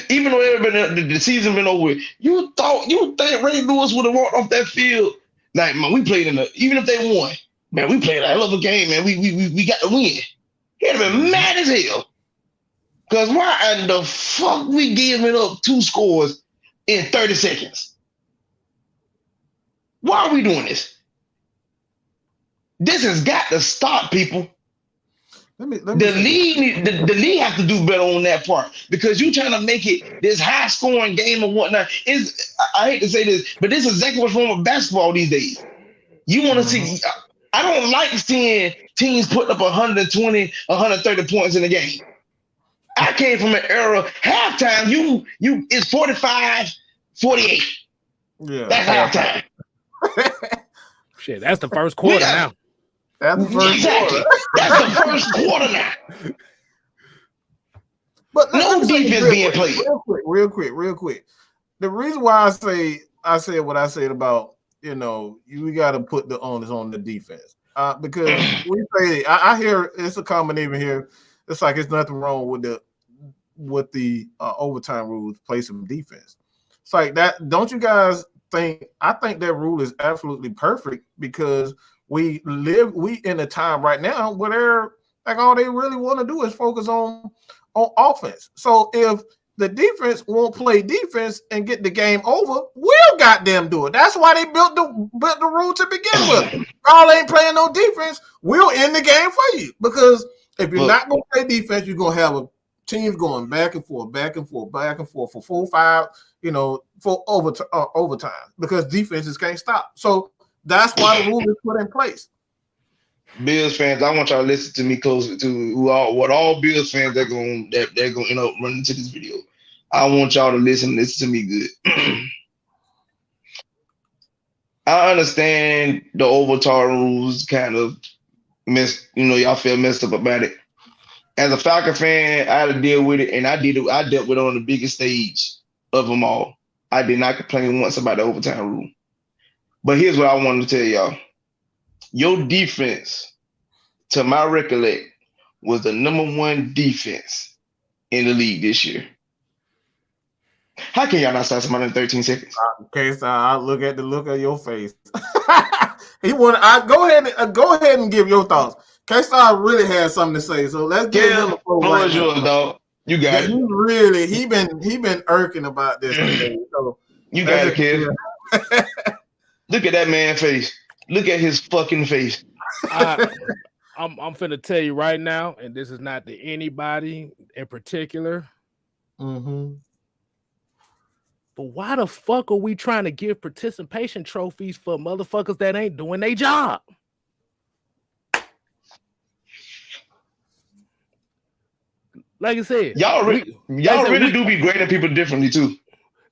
even though the season been over, you think Ray Lewis would have walked off that field like, man, we played even if they won, man, we played a hell of a game, man. We got the win. He'd have been mad as hell. Cause why in the fuck we giving up 2 scores in 30 seconds? Why are we doing this? This has got to stop, people. The league has to do better on that part because you trying to make it this high scoring game and whatnot. I hate to say this, but this is exactly what's wrong with basketball these days. You want to see? I don't like seeing teams putting up 120, 130 points in a game. I came from an era halftime. It's 45, 48. Yeah, that's halftime. Shit, that's the first quarter now. That's the first quarter. That's the first quarter now. But no defense being played. Real quick. The reason why I said what I said about, we got to put the onus on the defense. Because we say, I hear it's a common even here. It's like it's nothing wrong with the overtime rules, play some defense. It's like that. Don't you guys think? I think that rule is absolutely perfect because we in a time right now where they're like all they really want to do is focus on offense. So if the defense won't play defense and get the game over, we'll goddamn do it. That's why they built the rule to begin with. Y'all ain't playing no defense, we'll end the game for you. Because if you're not going to play defense, you're going to have teams going back and forth for 4, 5, for overtime because defenses can't stop. So that's why the rule is put in place. Bills fans, I want y'all to listen to me closer to what all Bills fans they're gonna end up running to this video. I want y'all to listen to me good. I understand the overtime rules kind of y'all feel messed up about it. As a Falcon fan, I had to deal with it, and I dealt with it on the biggest stage of them all. I did not complain once about the overtime rule. But here's what I wanted to tell y'all. Your defense, to my recollect, was the #1 defense in the league this year. How can y'all not stop somebody in 13 seconds? Okay, so I look at the look of your face. Go ahead and give your thoughts. K-Star really has something to say, so let's give him the floor Floor right is now. yours, dog. You got Yeah, it. he been irking about this today. So You got it, kid. Look at that man's face. Look at his fucking face. I'm finna tell you right now, and this is not to anybody in particular. Mm-hmm. But why the fuck are we trying to give participation trophies for motherfuckers that ain't doing their job? Like I said, y'all really do be grading people differently too.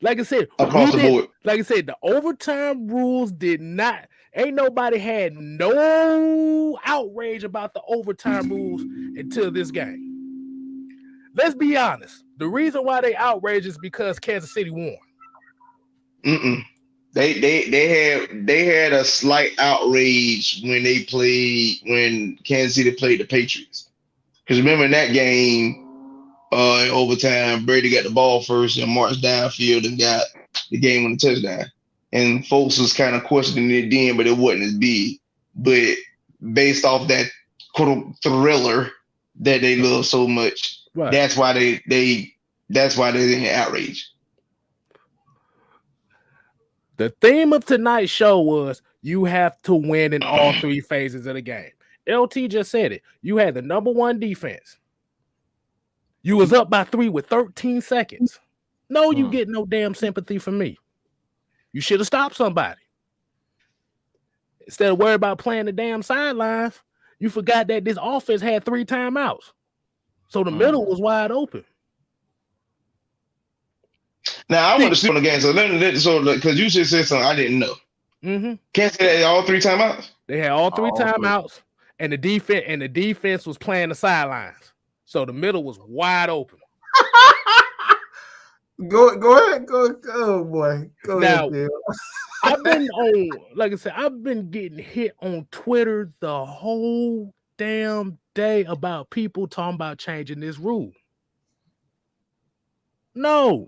Like I said, across the board. Like I said, the overtime rules did not. Ain't nobody had no outrage about the overtime rules until this game. Let's be honest. The reason why they outraged is because Kansas City won. They had a slight outrage when Kansas City played the Patriots. Because remember in that game, in overtime, Brady got the ball first and marched downfield and got the game on the touchdown. And folks was kind of questioning it then, but it wasn't as big. But based off that quote thriller that they love so much, right. That's why they're in outrage. The theme of tonight's show was you have to win in all three phases of the game. LT just said it. You had the number one defense. You was up by 3 with 13 seconds. No, you get no damn sympathy from me. You should have stopped somebody. Instead of worrying about playing the damn sidelines, you forgot that this offense had 3 timeouts. So the middle was wide open. Now, I want to sleep on the game. So because you just said something I didn't know. Mm-hmm. Can't say that all 3 timeouts? They had all 3 timeouts, and the defense was playing the sidelines. So the middle was wide open. Go ahead. Oh boy. Go ahead. I've been getting hit on Twitter the whole damn day about people talking about changing this rule. No.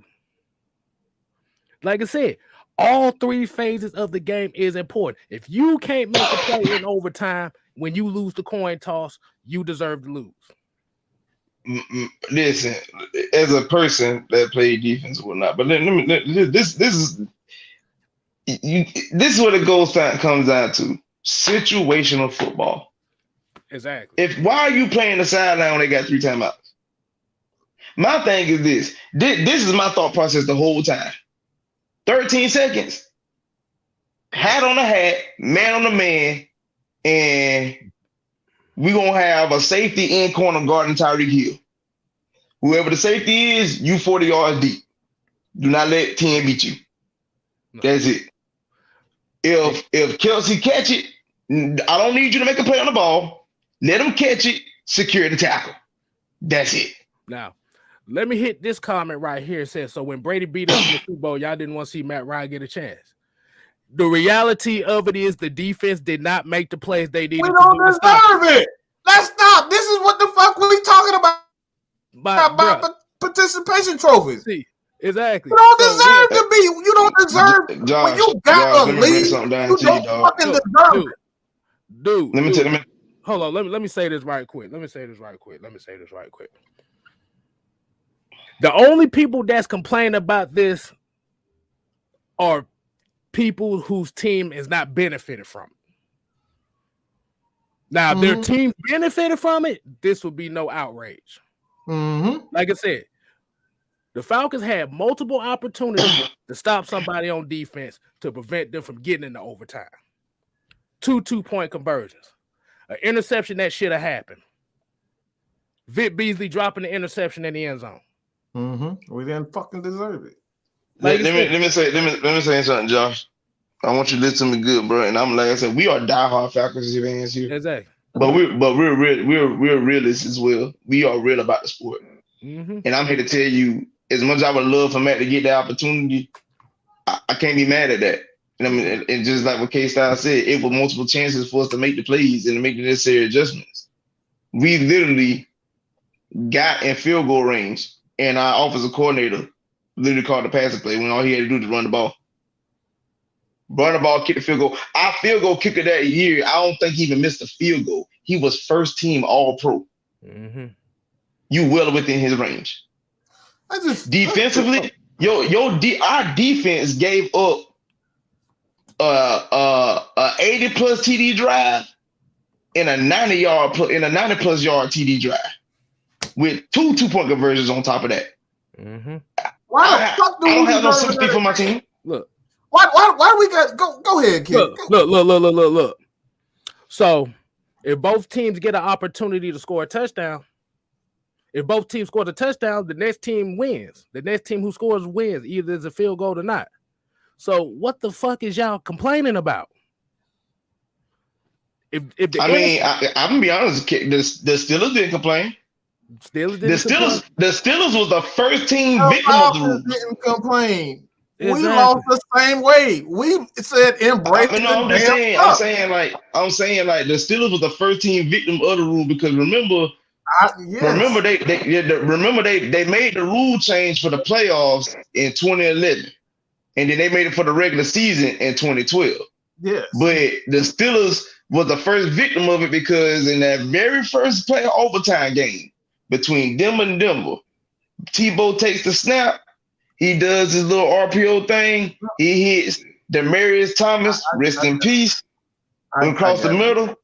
Like I said, all 3 phases of the game is important. If you can't make a play in overtime when you lose the coin toss, you deserve to lose. Listen, as a person that played defense or whatnot, but this is what it comes down to: situational football. Exactly. Why are you playing the sideline when they got 3 timeouts? My thing is this. This is my thought process the whole time. 13 seconds. Hat on the hat, man on the man, and we're going to have a safety in corner guarding Tyreek Hill. Whoever the safety is, you 40 yards deep. Do not let 10 beat you. No. That's it. If Kelsey catch it, I don't need you to make a play on the ball. Let him catch it, secure the tackle. That's it. Now, let me hit this comment right here. It says, so when Brady beat us in the Super Bowl, y'all didn't want to see Matt Ryan get a chance. The reality of it is the defense did not make the plays they needed to do. We don't deserve it. Let's stop. This is what the fuck we talking about. About participation trophies. See, exactly. You don't deserve to be. You don't deserve. Josh, when you got a lead, you don't fucking deserve it. Dude, hold on. Let me say this right quick. The only people that's complaining about this are people whose team is not benefited from it. Now, if their team benefited from it, this would be no outrage. Like I said, the Falcons had multiple opportunities to stop somebody on defense to prevent them from getting into overtime. 2 2-point conversions. An interception that should have happened. Vic Beasley dropping the interception in the end zone. We didn't fucking deserve it. Let me say something, Josh. I want you to listen to me good, bro. And I'm like I said, we are diehard Falcons fans here. Exactly. But we're realists as well. We are real about the sport. And I'm here to tell you, as much as I would love for Matt to get the opportunity, I can't be mad at that. And I mean, and just like what K-Style said, it was multiple chances for us to make the plays and to make the necessary adjustments. We literally got in field goal range, and our offensive coordinator literally called the passing play when all he had to do was run the ball. Run the ball, kick the field goal. Our field goal kicker that year, I don't think he even missed a field goal. He was first team All Pro. Mm-hmm. You well within his range. Defensively, our defense gave up a 80 plus TD drive and a 90 plus yard TD drive with 2-point conversions on top of that. Mm-hmm. Why the fuck do I don't we have no deserve sympathy that? for my team. Look. Why do we got go ahead, kid? Look. So if both teams get an opportunity to score a touchdown, if both teams score the touchdown, the next team wins. The next team who scores wins, either it's a field goal or not. So what the fuck is y'all complaining about? I'm gonna be honest, the Steelers didn't complain. The Steelers was the first team victim of the rule. Didn't complain. Exactly. We lost the same way. We said embrace. I'm saying like the Steelers was the first team victim of the rule because remember they made the rule change for the playoffs in 2011, and then they made it for the regular season in 2012. Yes, but the Steelers was the first victim of it because in that very first play overtime game between them and Denver, Tebow takes the snap. He does his little RPO thing. He hits Demaryius Thomas, rest in peace, across the middle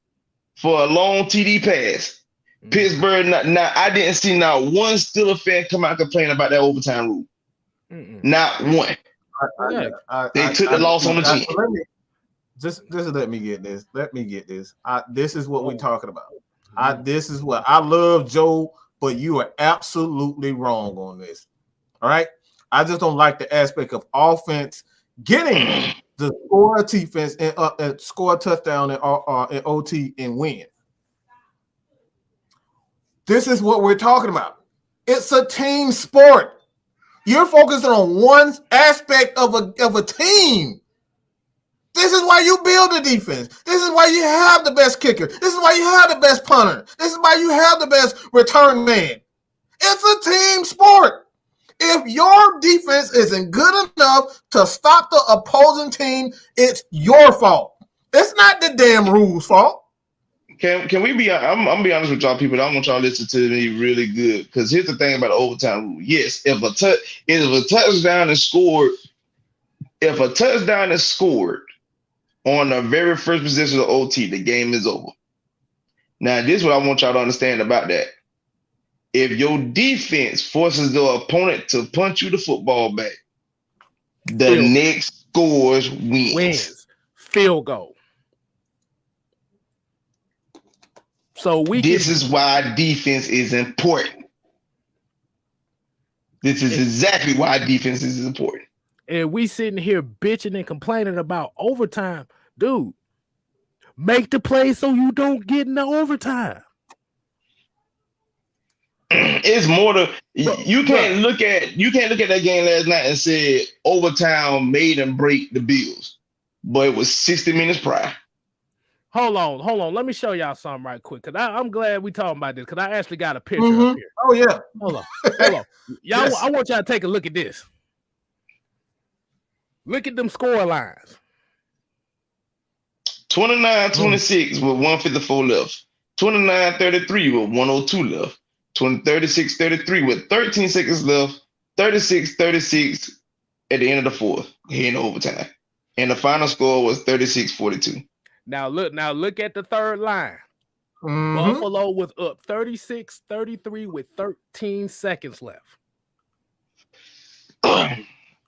for a long TD pass. Mm-hmm. Pittsburgh, I didn't see not one Steelers fan come out and complain about that overtime rule. Mm-mm. Not one. They took the loss on the chin. Just let me get this. This is what we're talking about. This is what I love, Joe, but you are absolutely wrong on this. All right. I just don't like the aspect of offense getting the score a defense and score a touchdown in OT and win. This is what we're talking about. It's a team sport. You're focusing on one aspect of a team. This is why you build a defense. This is why you have the best kicker. This is why you have the best punter. This is why you have the best return man. It's a team sport. If your defense isn't good enough to stop the opposing team, it's your fault. It's not the damn rules' fault. Can we be? I'm gonna be honest with y'all, people. I want y'all to listen to me really good because here's the thing about the overtime rule. Yes, if a touchdown is scored on the very first possession of OT, the game is over. Now, this is what I want y'all to understand about that. If your defense forces the opponent to punch you the football back, the next scores wins. Field goal. So this is why defense is important. This is exactly why defense is important. And we sitting here bitching and complaining about overtime. Dude, make the play so you don't get in the overtime. It's more to you can't look at that game last night and say overtime made and break the Bills, but it was 60 minutes prior. Hold on. Let me show y'all something right quick because I'm glad we talking about this because I actually got a picture up here. Oh yeah. Hold on. Y'all, yes. I want y'all to take a look at this. Look at them score lines. 29-26 with 154 left. 29-33 with 102 left. 36-33 with 13 seconds left. 36-36 at the end of the fourth, heading overtime. And the final score was 36-42. Now look at the third line. Mm-hmm. Buffalo was up 36-33 with 13 seconds left.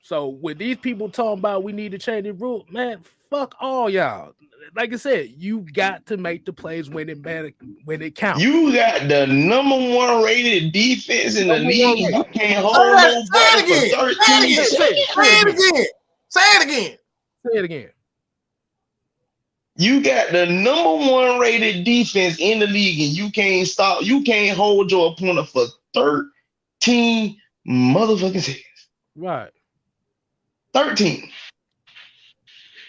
So with these people talking about we need to change the rule, man, fuck all y'all. Like I said, you got to make the plays when it counts. You got the number one rated defense in the league. You can't hold nobody for 13 seconds. Say it again. You got the number one rated defense in the league, and you can't hold your opponent for 13 motherfucking seconds. Right. 13.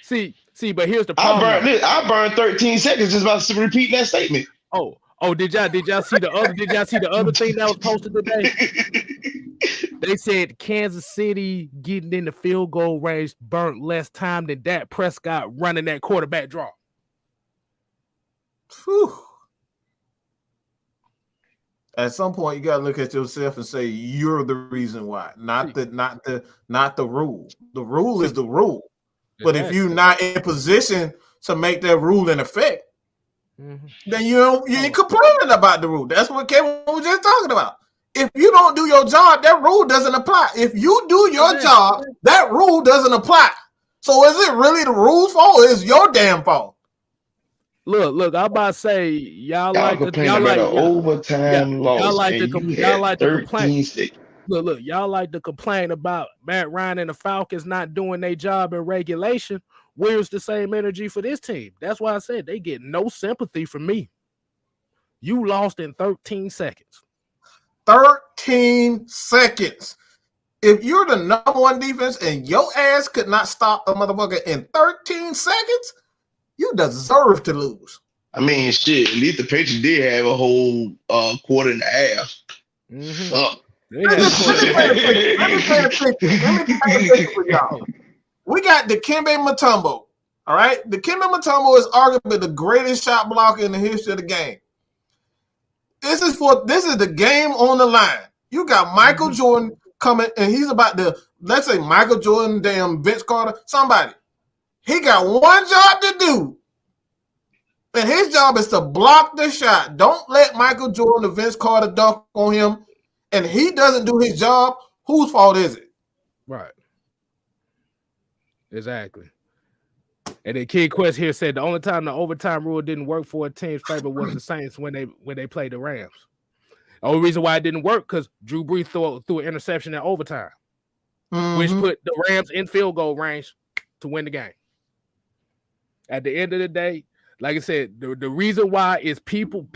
See, but here's the problem. I burned 13 seconds just about to repeat that statement. Oh, did y'all see the other thing that was posted today? They said Kansas City getting in the field goal range burnt less time than Dak Prescott running that quarterback draw. Whew. At some point, you gotta look at yourself and say you're the reason why, not the rule. The rule is the rule. But if you're not in position to make that rule in effect, then you ain't complaining about the rule. That's what Kevin was just talking about. If you don't do your job, that rule doesn't apply. If you do your job, that rule doesn't apply. So is it really the rule's fault or is your damn fault? Look, I'm about to say y'all like overtime loss. Y'all like to complain. Seconds. Look, y'all like to complain about Matt Ryan and the Falcons not doing their job in regulation. Where's the same energy for this team? That's why I said they get no sympathy from me. You lost in 13 seconds. 13 seconds. If you're the number one defense and your ass could not stop a motherfucker in 13 seconds, you deserve to lose. I mean, shit, at least the Patriots did have a whole quarter and a half. Let me paint a picture for y'all. We got Dikembe Mutombo. All right? Dikembe Mutombo is arguably the greatest shot blocker in the history of the game. This is the game on the line. You got Michael Jordan coming, and he's about to, let's say Michael Jordan, damn Vince Carter, somebody. He got one job to do, and his job is to block the shot. Don't let Michael Jordan or Vince Carter dunk on him, and he doesn't do his job. Whose fault is it? Right. Exactly. And then Kid Quest here said the only time the overtime rule didn't work for a team's favor was the Saints when they played the Rams. The only reason why it didn't work because Drew Brees threw an interception in overtime, which put the Rams in field goal range to win the game. At the end of the day, like I said, the reason why is people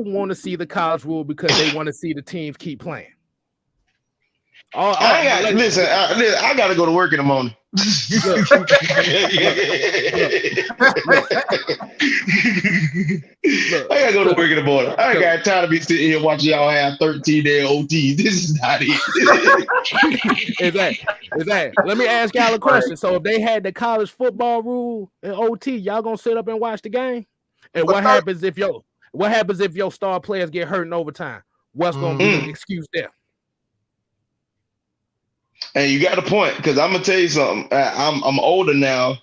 want to see the college rule because they want to see the teams keep playing. Listen, I got to go to work in the morning. I gotta go to work in the morning. I ain't got time to be sitting here watching y'all have 13-day OTs. This is not it. Exactly. Let me ask y'all a question. So if they had the college football rule in OT, y'all gonna sit up and watch the game? And what happens if your star players get hurt in overtime? What's gonna be the excuse there? And you got a point, because I'm gonna tell you something. I'm older now.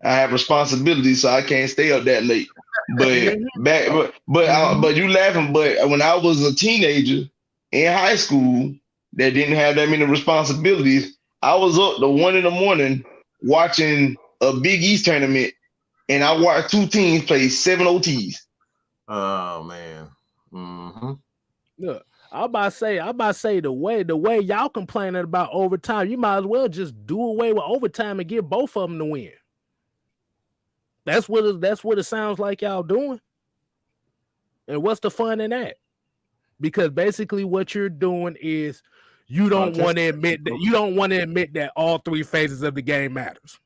I have responsibilities, so I can't stay up that late. But you laughing. But when I was a teenager in high school that didn't have that many responsibilities, I was up to 1 a.m. watching a Big East tournament, and I watched two teams play 7 OTs. Oh man. Look. I'm about to say the way y'all complaining about overtime, you might as well just do away with overtime and give both of them the win. That's what it sounds like y'all doing. And what's the fun in that? Because basically what you're doing is you don't want to admit that all three phases of the game matters.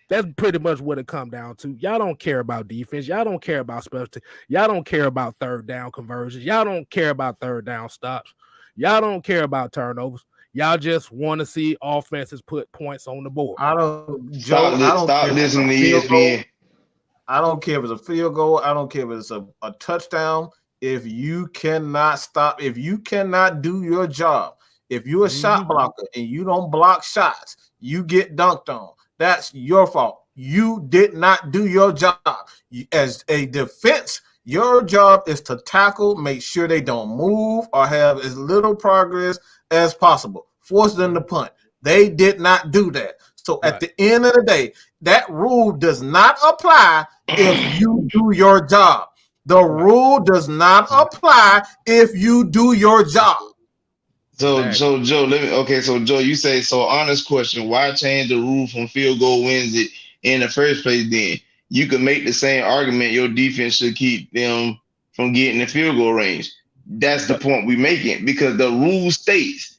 That's pretty much what it comes down to. Y'all don't care about defense. Y'all don't care about special teams. Y'all don't care about third down conversions. Y'all don't care about third down stops. Y'all don't care about turnovers. Y'all just want to see offenses put points on the board. Stop listening to ESPN. I don't care if it's a field goal. I don't care if it's a touchdown. If you cannot stop, if you cannot do your job, if you're a shot blocker and you don't block shots, you get dunked on. That's your fault. You did not do your job. As a defense, your job is to tackle, make sure they don't move or have as little progress as possible. Force them to punt. They did not do that. So at the end of the day, that rule does not apply if you do your job. The rule does not apply if you do your job. So Joe, Joe, you say, so honest question, why change the rule from field goal wins it in the first place then? You could make the same argument your defense should keep them from getting the field goal range. That's the point we're making, because the rule states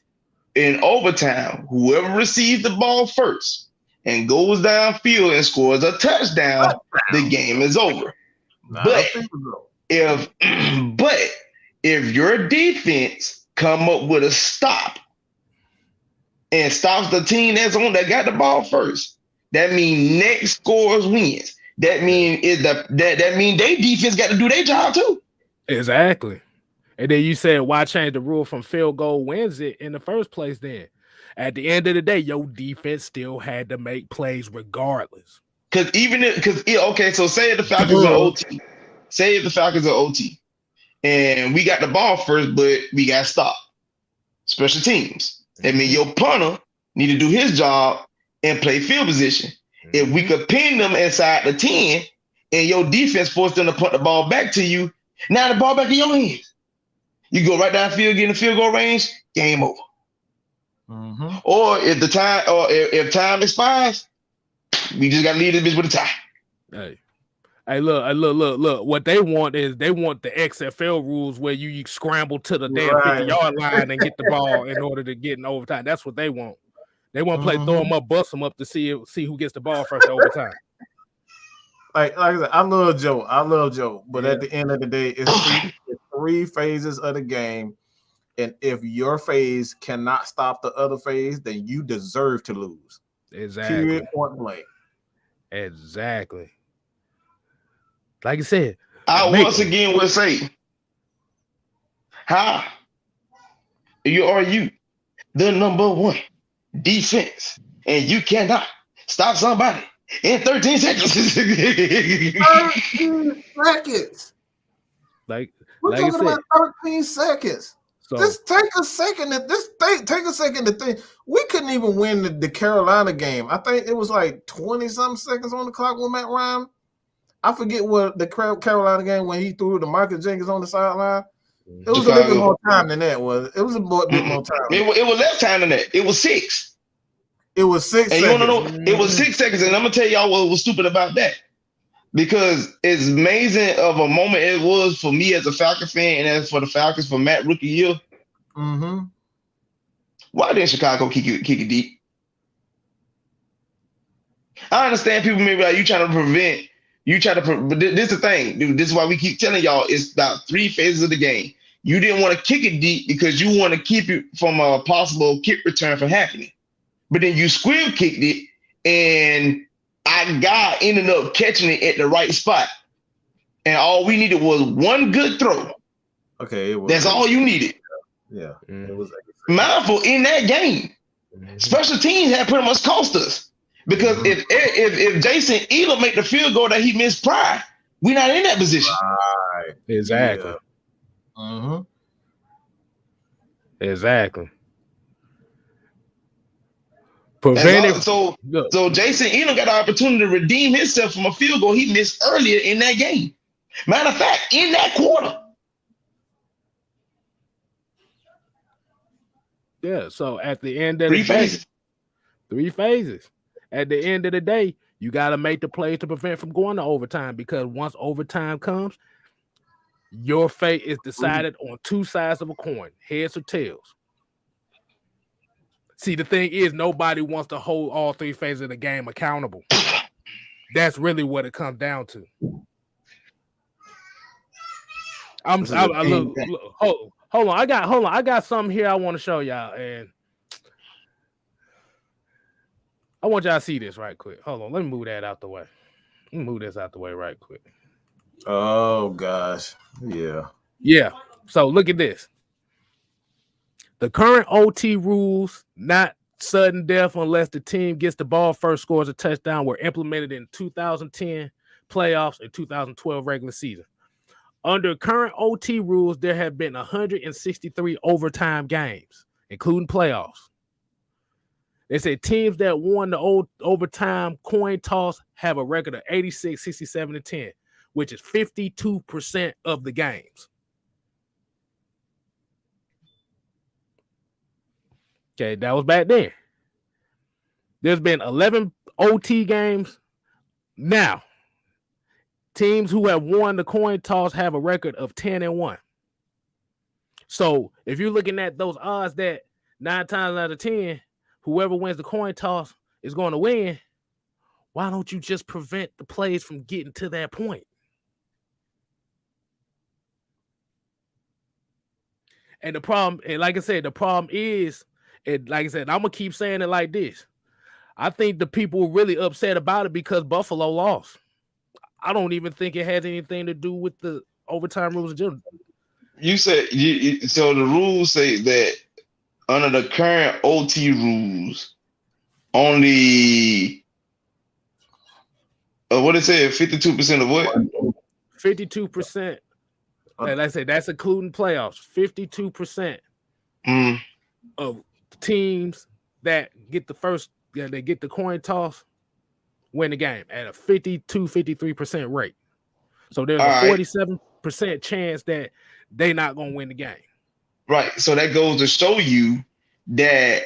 in overtime, whoever receives the ball first and goes downfield and scores a touchdown, the game is over. But if your defense come up with a stop and stops the team that got the ball first, that means next scores wins. That mean that mean they defense got to do their job too. Exactly. And then you said, why change the rule from field goal wins it in the first place then? At the end of the day, your defense still had to make plays regardless. Okay, so say if the Falcons are OT. Say if the Falcons are OT. And we got the ball first, but we got stopped. Special teams. I mean, your punter need to do his job and play field position. If we could pin them inside the 10 and your defense forced them to punt the ball back to you, now the ball back in your hands. You go right downfield, get in the field goal range, game over. Or if time expires, we just gotta leave this bitch with a tie. Hey, look. What they want is they want the XFL rules where you scramble to the damn 50-yard line and get the ball in order to get in overtime. That's what they want. They want to play throw them up, bust them up to see who gets the ball first in overtime. Like I said, I love Joe. But at the end of the day, it's three phases of the game. And if your phase cannot stop the other phase, then you deserve to lose. Exactly. Period, point blank. Exactly. Like I said, I once again will say, how are you the number one defense and you cannot stop somebody in 13 seconds? 13 seconds. We're talking about 13 seconds. So, just take a second. Take a second to think. We couldn't even win the Carolina game. I think it was like 20-something seconds on the clock with Matt Ryan. I forget what the Carolina game when he threw the Marcus Jenkins on the sideline. It was a little bit more time than that. It was a bit more time. It was less time than that. It was 6. It was 6 and seconds. You want to know? It was 6 seconds, and I'm gonna tell y'all what was stupid about that. Because as amazing of a moment it was for me as a Falcon fan and as for the Falcons for Matt rookie year. Why didn't Chicago kick it deep? I understand people may be like, but this is the thing, dude. This is why we keep telling y'all it's about 3 phases of the game. You didn't want to kick it deep because you want to keep it from a possible kick return from happening. But then you squib kicked it, and our guy ended up catching it at the right spot. And all we needed was one good throw. Okay. That's all you needed. Yeah. It was mindful in that game. Special teams had pretty much cost us. Because if Jason Elam make the field goal that he missed prior, we're not in that position. Right. Exactly. Yeah. Exactly. So Jason Elam got the opportunity to redeem himself from a field goal he missed earlier in that game. Matter of fact, in that quarter. Yeah, so at the end of the day, 3 phases. At the end of the day, you got to make the plays to prevent from going to overtime, because once overtime comes, your fate is decided on 2 sides of a coin, heads or tails. See, the thing is, nobody wants to hold all 3 phases of the game accountable. That's really what it comes down to. Hold on. I got something here I want to show y'all, and I want y'all to see this right quick. Hold on, let me move that out the way. Let me move this out the way right quick. Oh gosh, yeah. So look at this. The current OT rules, not sudden death unless the team gets the ball first, scores a touchdown, were implemented in 2010 playoffs and 2012 regular season. Under current OT rules, there have been 163 overtime games, including playoffs. They said teams that won the overtime coin toss have a record of 86, 67, and 10, which is 52% of the games. Okay, that was back then. There's been 11 OT games. Now, teams who have won the coin toss have a record of 10-1. So if you're looking at those odds that 9 times out of 10, whoever wins the coin toss is going to win, why don't you just prevent the plays from getting to that point? And the problem, and like I said, the problem is And like I said, I'm gonna keep saying it like this. I think the people were really upset about it because Buffalo lost. I don't even think it has anything to do with the overtime rules in general. You said so the rules say that under the current OT rules, only what it say, 52% of what? 52%. Like I said, that's including playoffs. 52% of teams that get the first, they get the coin toss, win the game at a 53% rate. So there's a 47% chance that they're not gonna win the game. Right. So that goes to show you that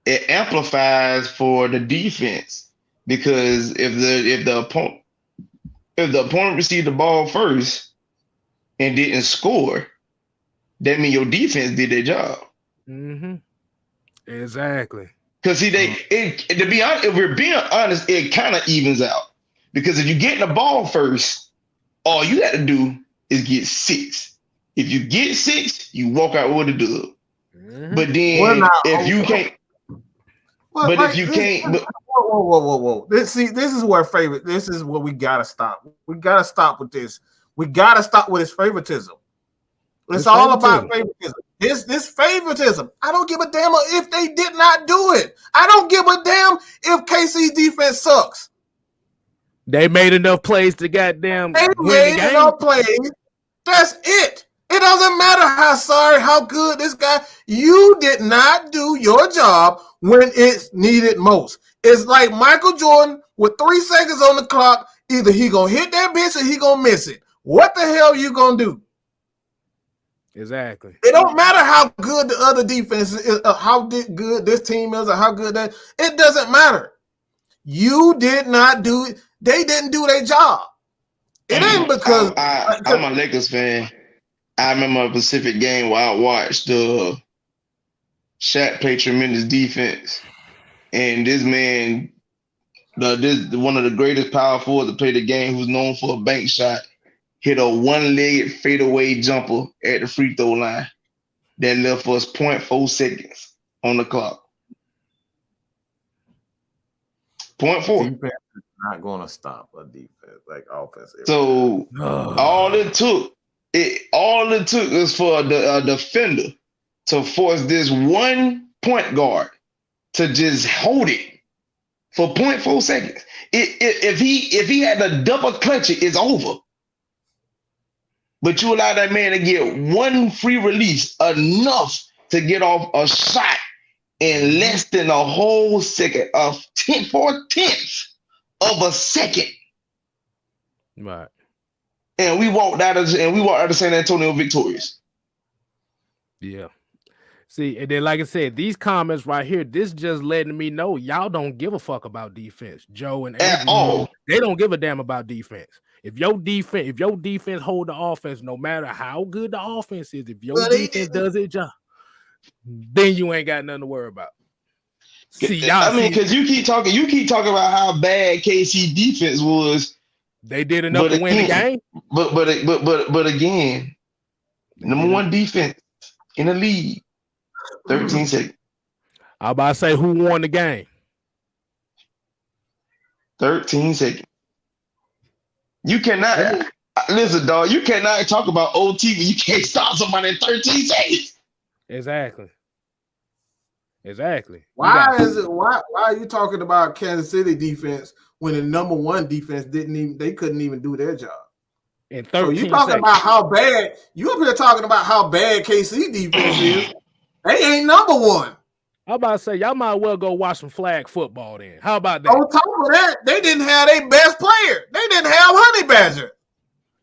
it amplifies for the defense, because if the opponent received the ball first and didn't score, that means your defense did their job. Mm-hmm. Exactly. Because see, to be honest, if we're being honest, it kind of evens out. Because if you get the ball first, all you got to do is get 6. If you get 6, you walk out with a dub. Mm-hmm. But then if you can't, whoa. This is where this is what we gotta stop. We gotta stop with this. We gotta stop with this favoritism. It's all about favoritism. This favoritism. I don't give a damn if they did not do it. I don't give a damn if KC's defense sucks. They made enough plays to goddamn win the game. Enough plays. That's it. It doesn't matter how good this guy. You did not do your job when it's needed most. It's like Michael Jordan with 3 seconds on the clock. Either he gonna hit that bitch or he gonna miss it. What the hell you gonna do? Exactly. It don't matter how good the other defense is, how good this team is, or how good that. It doesn't matter. You did not do it. They didn't do their job. It ain't because I'm a Lakers fan. I remember a Pacific game where I watched Shaq play tremendous defense, and this man, one of the greatest power forwards to play the game, who's known for a bank shot, hit a one-legged fadeaway jumper at the free throw line that left us 0.4 seconds on the clock. 0.4. Defense is not going to stop a defense like offense. So all it took is for the defender to force this one point guard to just hold it for 0.4 seconds. If he had to double clutch it, it's over. But you allow that man to get one free release, enough to get off a shot in less than a whole second, of 4/10 of a second. Right. And we walked out of San Antonio victorious. Yeah. See, and then like I said, these comments right here, this just letting me know y'all don't give a fuck about defense. Joe and Andrew, they don't give a damn about defense. If your defense hold the offense, no matter how good the offense is, if your defense does its job, then you ain't got nothing to worry about. See, because you keep talking about how bad KC defense was. They did enough to win the game. But again, number one defense in the league, 13 seconds. I about to say who won the game. 13 seconds. You cannot listen, dog. You cannot talk about OT when you can't stop somebody in 13 seconds. Exactly. Why are you talking about Kansas City defense when the number one defense couldn't even do their job? In 13 so you talking seconds. about how bad you up here talking about how bad KC defense is? They ain't number one. I'm about to say y'all might well go watch some flag football then. How about that? On top of that, they didn't have their best player. They didn't have Honey Badger.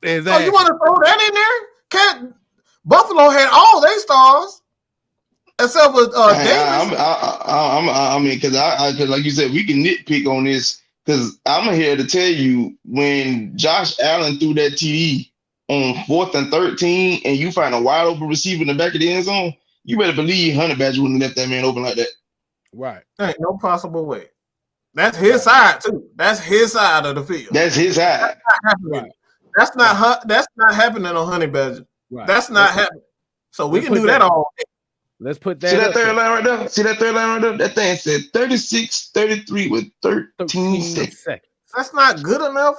Exactly. So you want to throw that in there? Buffalo had all their stars except for Davis. I mean, because like you said, we can nitpick on this because I'm here to tell you when Josh Allen threw that TD on 4th and 13, and you find a wide open receiver in the back of the end zone. You better believe Honey Badger wouldn't have left that man open like that. Right. Ain't no possible way. That's his side too. That's his side of the field. That's his side. That's not happening on Honey Badger. Right. That's not happening. So we can do that all day. Let's put that See that up third there. line right there? See that third line right there? That thing said 36-33 with 13 13 seconds. seconds. That's not good enough.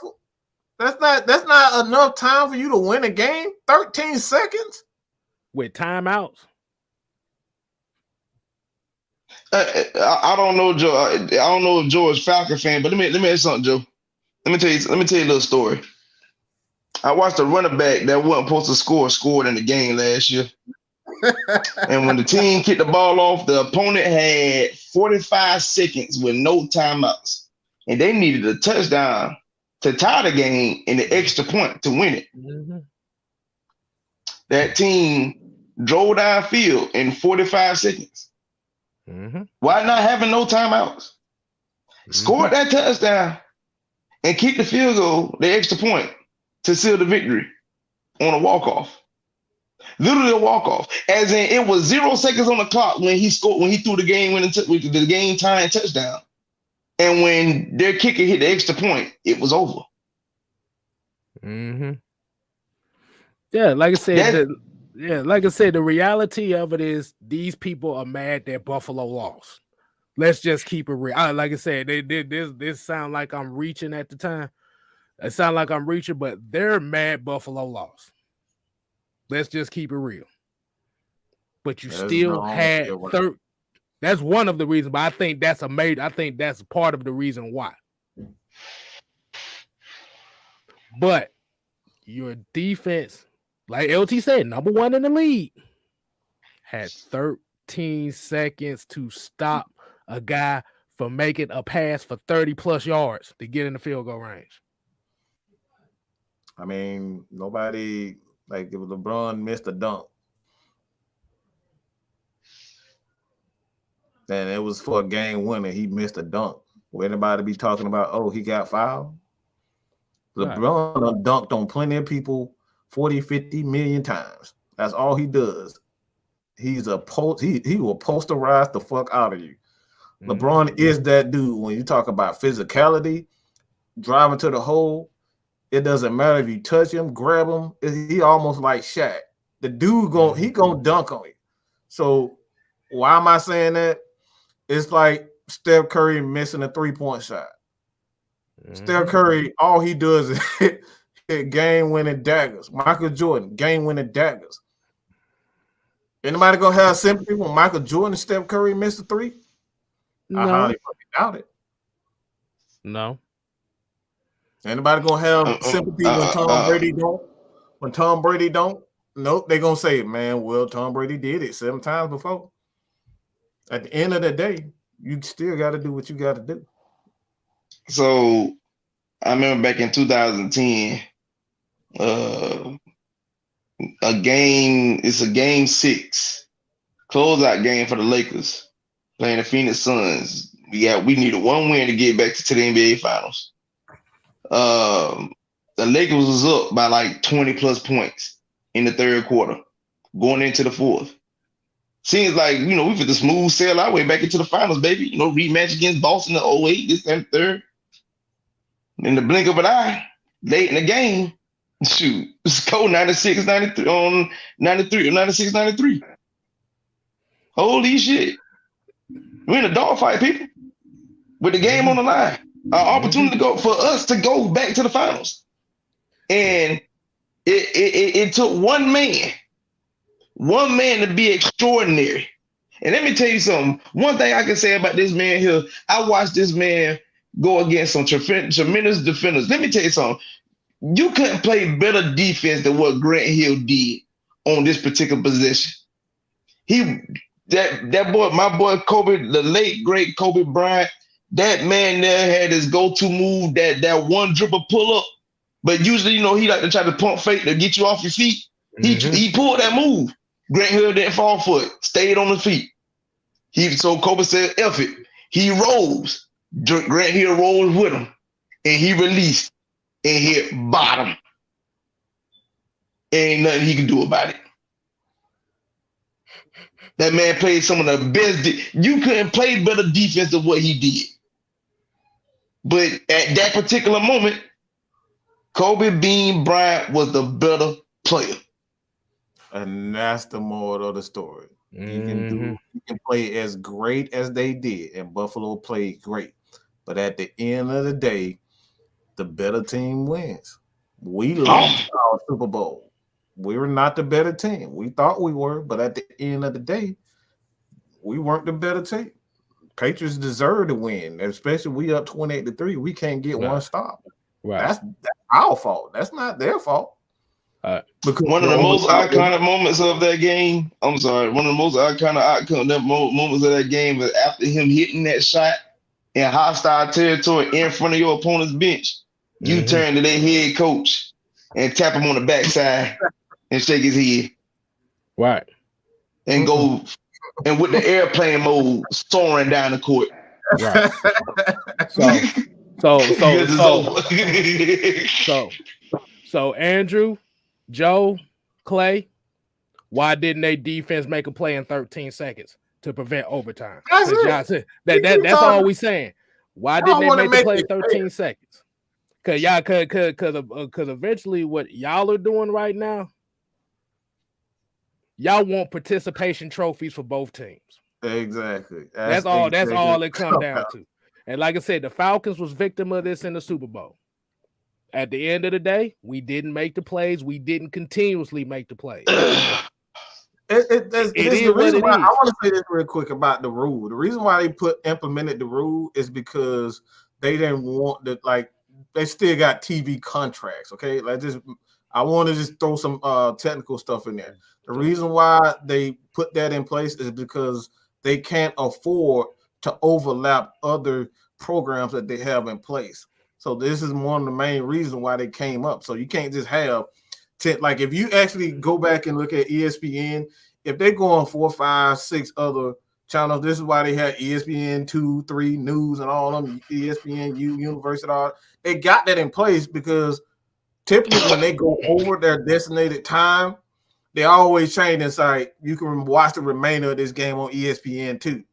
That's not enough time for you to win a game. 13 seconds with timeouts. I don't know, Joe. I don't know if Joe is Falcon fan, but let me ask you something, Joe. Let me tell you a little story. I watched a running back that wasn't supposed to scored in the game last year. And when the team kicked the ball off, the opponent had 45 seconds with no timeouts. And they needed a touchdown to tie the game and the extra point to win it. Mm-hmm. That team drove downfield in 45 seconds. Mm-hmm. Why not having no timeouts? Scored that touchdown and kicked the field goal, the extra point, to seal the victory on a walk-off. Literally a walk-off. As in, it was 0 seconds on the clock when he scored, when he threw the game winning the game tying touchdown. And when their kicker hit the extra point, it was over. Mm-hmm. Yeah, like I said, the reality of it is these people are mad that Buffalo lost. Let's just keep it real. Like I said, this sound like I'm reaching at the time. It sound like I'm reaching, but they're mad Buffalo lost. Let's just keep it real. But you still had third. That's one of the reasons, but I think that's part of the reason why. But your defense, like LT said, number one in the league, had 13 seconds to stop a guy from making a pass for 30 plus yards to get in the field goal range. I mean, nobody, like, if LeBron missed a dunk, and it was for a game winner, he missed a dunk. Will anybody be talking about, oh, he got fouled? LeBron dunked on plenty of people 40, 50 million times. That's all he does. He will posterize the fuck out of you. Mm-hmm. LeBron is that dude. When you talk about physicality, driving to the hole, it doesn't matter if you touch him, grab him. He almost like Shaq. The dude gonna dunk on you. So why am I saying that? It's like Steph Curry missing a 3-point shot. Mm-hmm. Steph Curry, all he does is hit game-winning daggers. Michael Jordan, game-winning daggers. Anybody gonna have sympathy when Michael Jordan and Steph Curry missed a 3? No. I highly doubt it. No. Anybody gonna have sympathy when Tom Brady don't? When Tom Brady don't? Nope, they gonna say, man, well, Tom Brady did it 7 times before. At the end of the day, you still got to do what you got to do. So, I remember back in 2010, it's a game 6, closeout game for the Lakers playing the Phoenix Suns. We needed 1 win to get back to the NBA Finals. The Lakers was up by like 20 plus points in the third quarter, going into the fourth. Seems like, we fit the smooth sail our way back into the finals, baby. Rematch against Boston in 2008, this and third. In the blink of an eye, late in the game, shoot, score 96-93 on 93 or 96-93. Holy shit. We're in a dogfight, people. With the game on the line. Our opportunity for us to go back to the finals. And it took one man to be extraordinary. And let me tell you something. One thing I can say about this man here, I watched this man go against some tremendous defenders. Let me tell you something. You couldn't play better defense than what Grant Hill did on this particular position. That boy, my boy Kobe, the late great Kobe Bryant, that man there had his go-to move, that one dribble pull up. But usually, he like to try to pump fake to get you off your feet. He pulled that move. Grant Hill didn't fall for it. Stayed on his feet. So Kobe said, F it. He rose. Grant Hill rolled with him. And he released. And hit bottom. Ain't nothing he can do about it. That man played some of the best. You couldn't play better defense than what he did. But at that particular moment, Kobe Bean Bryant was the better player. And that's the moral of the story. You can play as great as they did, and Buffalo played great. But at the end of the day, the better team wins. We lost our Super Bowl. We were not the better team. We thought we were, but at the end of the day, we weren't the better team. Patriots deserve to win, especially we up 28-3. We can't get one stop. Right. That's our fault. That's not their fault. Because one of the most iconic moments of that game, I'm sorry, one of the most iconic moments of that game was after him hitting that shot in hostile territory in front of your opponent's bench. You turn to their head coach and tap him on the backside and shake his head. Right. And go and with the airplane mode soaring down the court. Right. So Andrew, Joe, Clay, why didn't they defense make a play in 13 seconds to prevent overtime? That's all we saying. Why didn't they make the play in 13 seconds? Cause eventually what y'all are doing right now, y'all want participation trophies for both teams. Exactly. That's all it comes down to. And like I said, the Falcons was victim of this in the Super Bowl. At the end of the day, we didn't make the plays. We didn't continuously make the plays. The reason why I want to say this real quick about the rule. The reason why they implemented the rule is because they didn't want to, like, they still got TV contracts. Okay, I want to just throw some technical stuff in there. The reason why they put that in place is because they can't afford to overlap other programs that they have in place. So this is one of the main reasons why they came up. So you can't just have 10, like if you actually go back and look at ESPN, if they go on 4, 5, 6 other channels, this is why they had ESPN 2, 3 News and all of them, ESPN University, all they got that in place because typically when they go over their designated time, they always change inside. You can watch the remainder of this game on ESPN 2.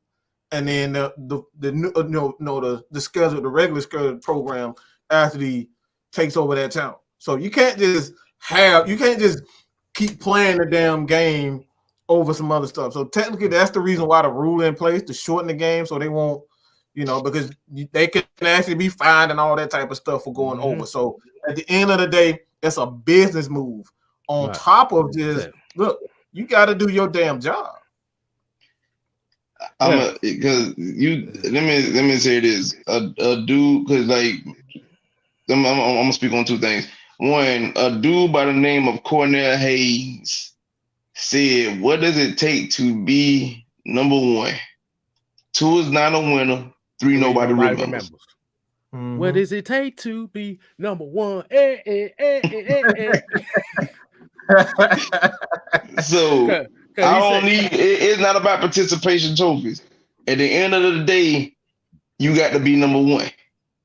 And then the schedule, the regular scheduled program after takes over that channel. So you can't just keep playing the damn game over some other stuff. So technically, that's the reason why the rule in place to shorten the game, so they won't, because they can actually be fined and all that type of stuff for going over. So at the end of the day, it's a business move. On top of just look, you got to do your damn job. Because let me say this, a dude, because like I'm gonna speak on two things. One, a dude by the name of Cornell Hayes said, "What does it take to be number one? 2 is not a winner. 3 nobody remembers. Mm-hmm. What does it take to be number one?" So I don't need. It's not about participation trophies. At the end of the day, you got to be number one.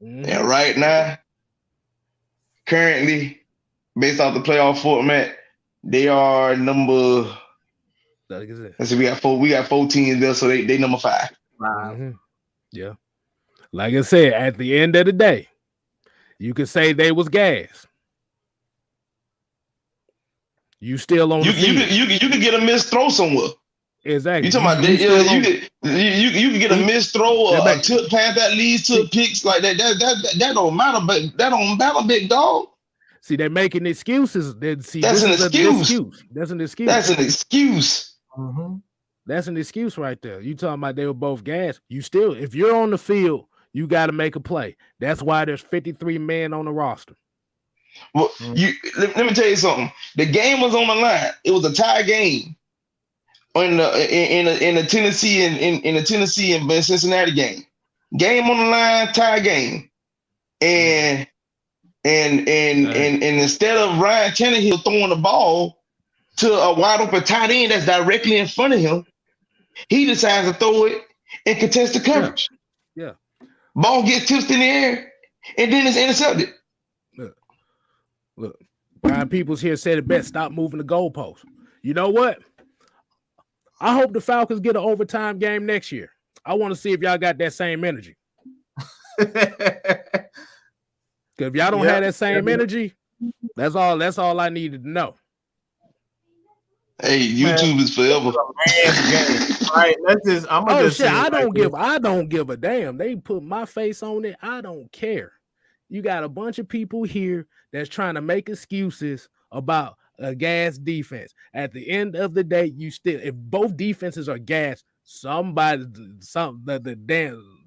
Mm-hmm. And right now, currently, based off the playoff format, they are number. Let's see, we got 4 teams there, so they number 5. Mm-hmm. Yeah, like I said, at the end of the day, you could say they was gas. You still on the field. You could get a missed throw somewhere. Exactly. You talking about you could get a missed throw or a tip pass that leads to picks like that. That don't matter, but that don't matter, big dog. See, they're making excuses. That's an excuse. That's an excuse. That's an excuse. Mm-hmm. That's an excuse right there. You talking about they were both gas. You still, if you're on the field, you got to make a play. That's why there's 53 men on the roster. Well, let me tell you something. The game was on the line. It was a tie game in the Tennessee and Cincinnati game. Game on the line, tie game, and instead of Ryan Tannehill throwing the ball to a wide open tight end that's directly in front of him, he decides to throw it and contest the coverage. Yeah. Ball gets tipped in the air, and then it's intercepted. Look, Brian Peoples here said it best. Stop moving the goalposts. You know what? I hope the Falcons get an overtime game next year. I want to see if y'all got that same energy. Because if y'all don't have that same energy, that's all I needed to know. Hey, YouTube is forever. Ass game. All right, I'm gonna just shit, say I don't this. give a damn. They put my face on it. I don't care. You got a bunch of people here that's trying to make excuses about a gas defense. At the end of the day, if both defenses are gas, the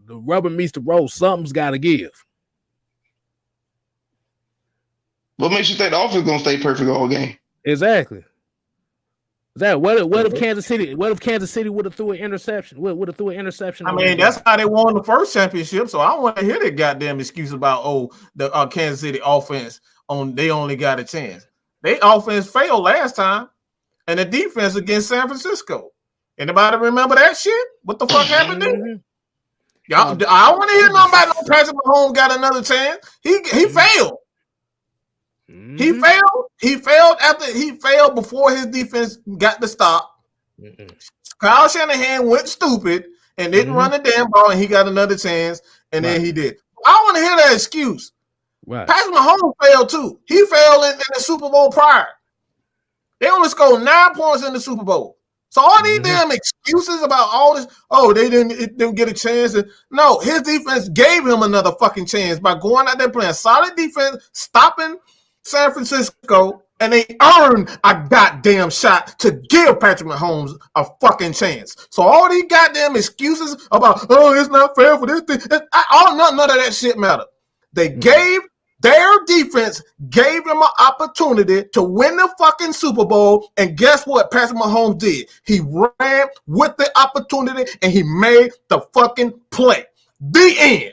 rubber meets the road. Something's got to give. What makes you think the offense gonna stay perfect all game? Exactly. What if Kansas City? What if Kansas City would have threw an interception? Would have threw an interception? I mean, that's how they won the first championship. So I don't want to hear that goddamn excuse about the Kansas City offense they only got a chance. They offense failed last time, and the defense against San Francisco. Anybody remember that shit? What the fuck happened there? Y'all, I don't want to hear nothing about no Patrick Mahomes got another chance. He failed. He failed. He failed before his defense got the stop. Kyle Shanahan went stupid and didn't run the damn ball, and he got another chance, and then he did. I don't want to hear that excuse. Right. Patrick Mahomes failed too. He failed in the Super Bowl prior. They only scored 9 points in the Super Bowl. So all these damn excuses about all this, they didn't get a chance. No, his defense gave him another fucking chance by going out there playing solid defense, stopping San Francisco, and they earned a goddamn shot to give Patrick Mahomes a fucking chance. So all these goddamn excuses about, it's not fair for this thing, none of that shit matter. They gave their defense gave him an opportunity to win the fucking Super Bowl, and guess what Patrick Mahomes did? He ran with the opportunity, and he made the fucking play. The end.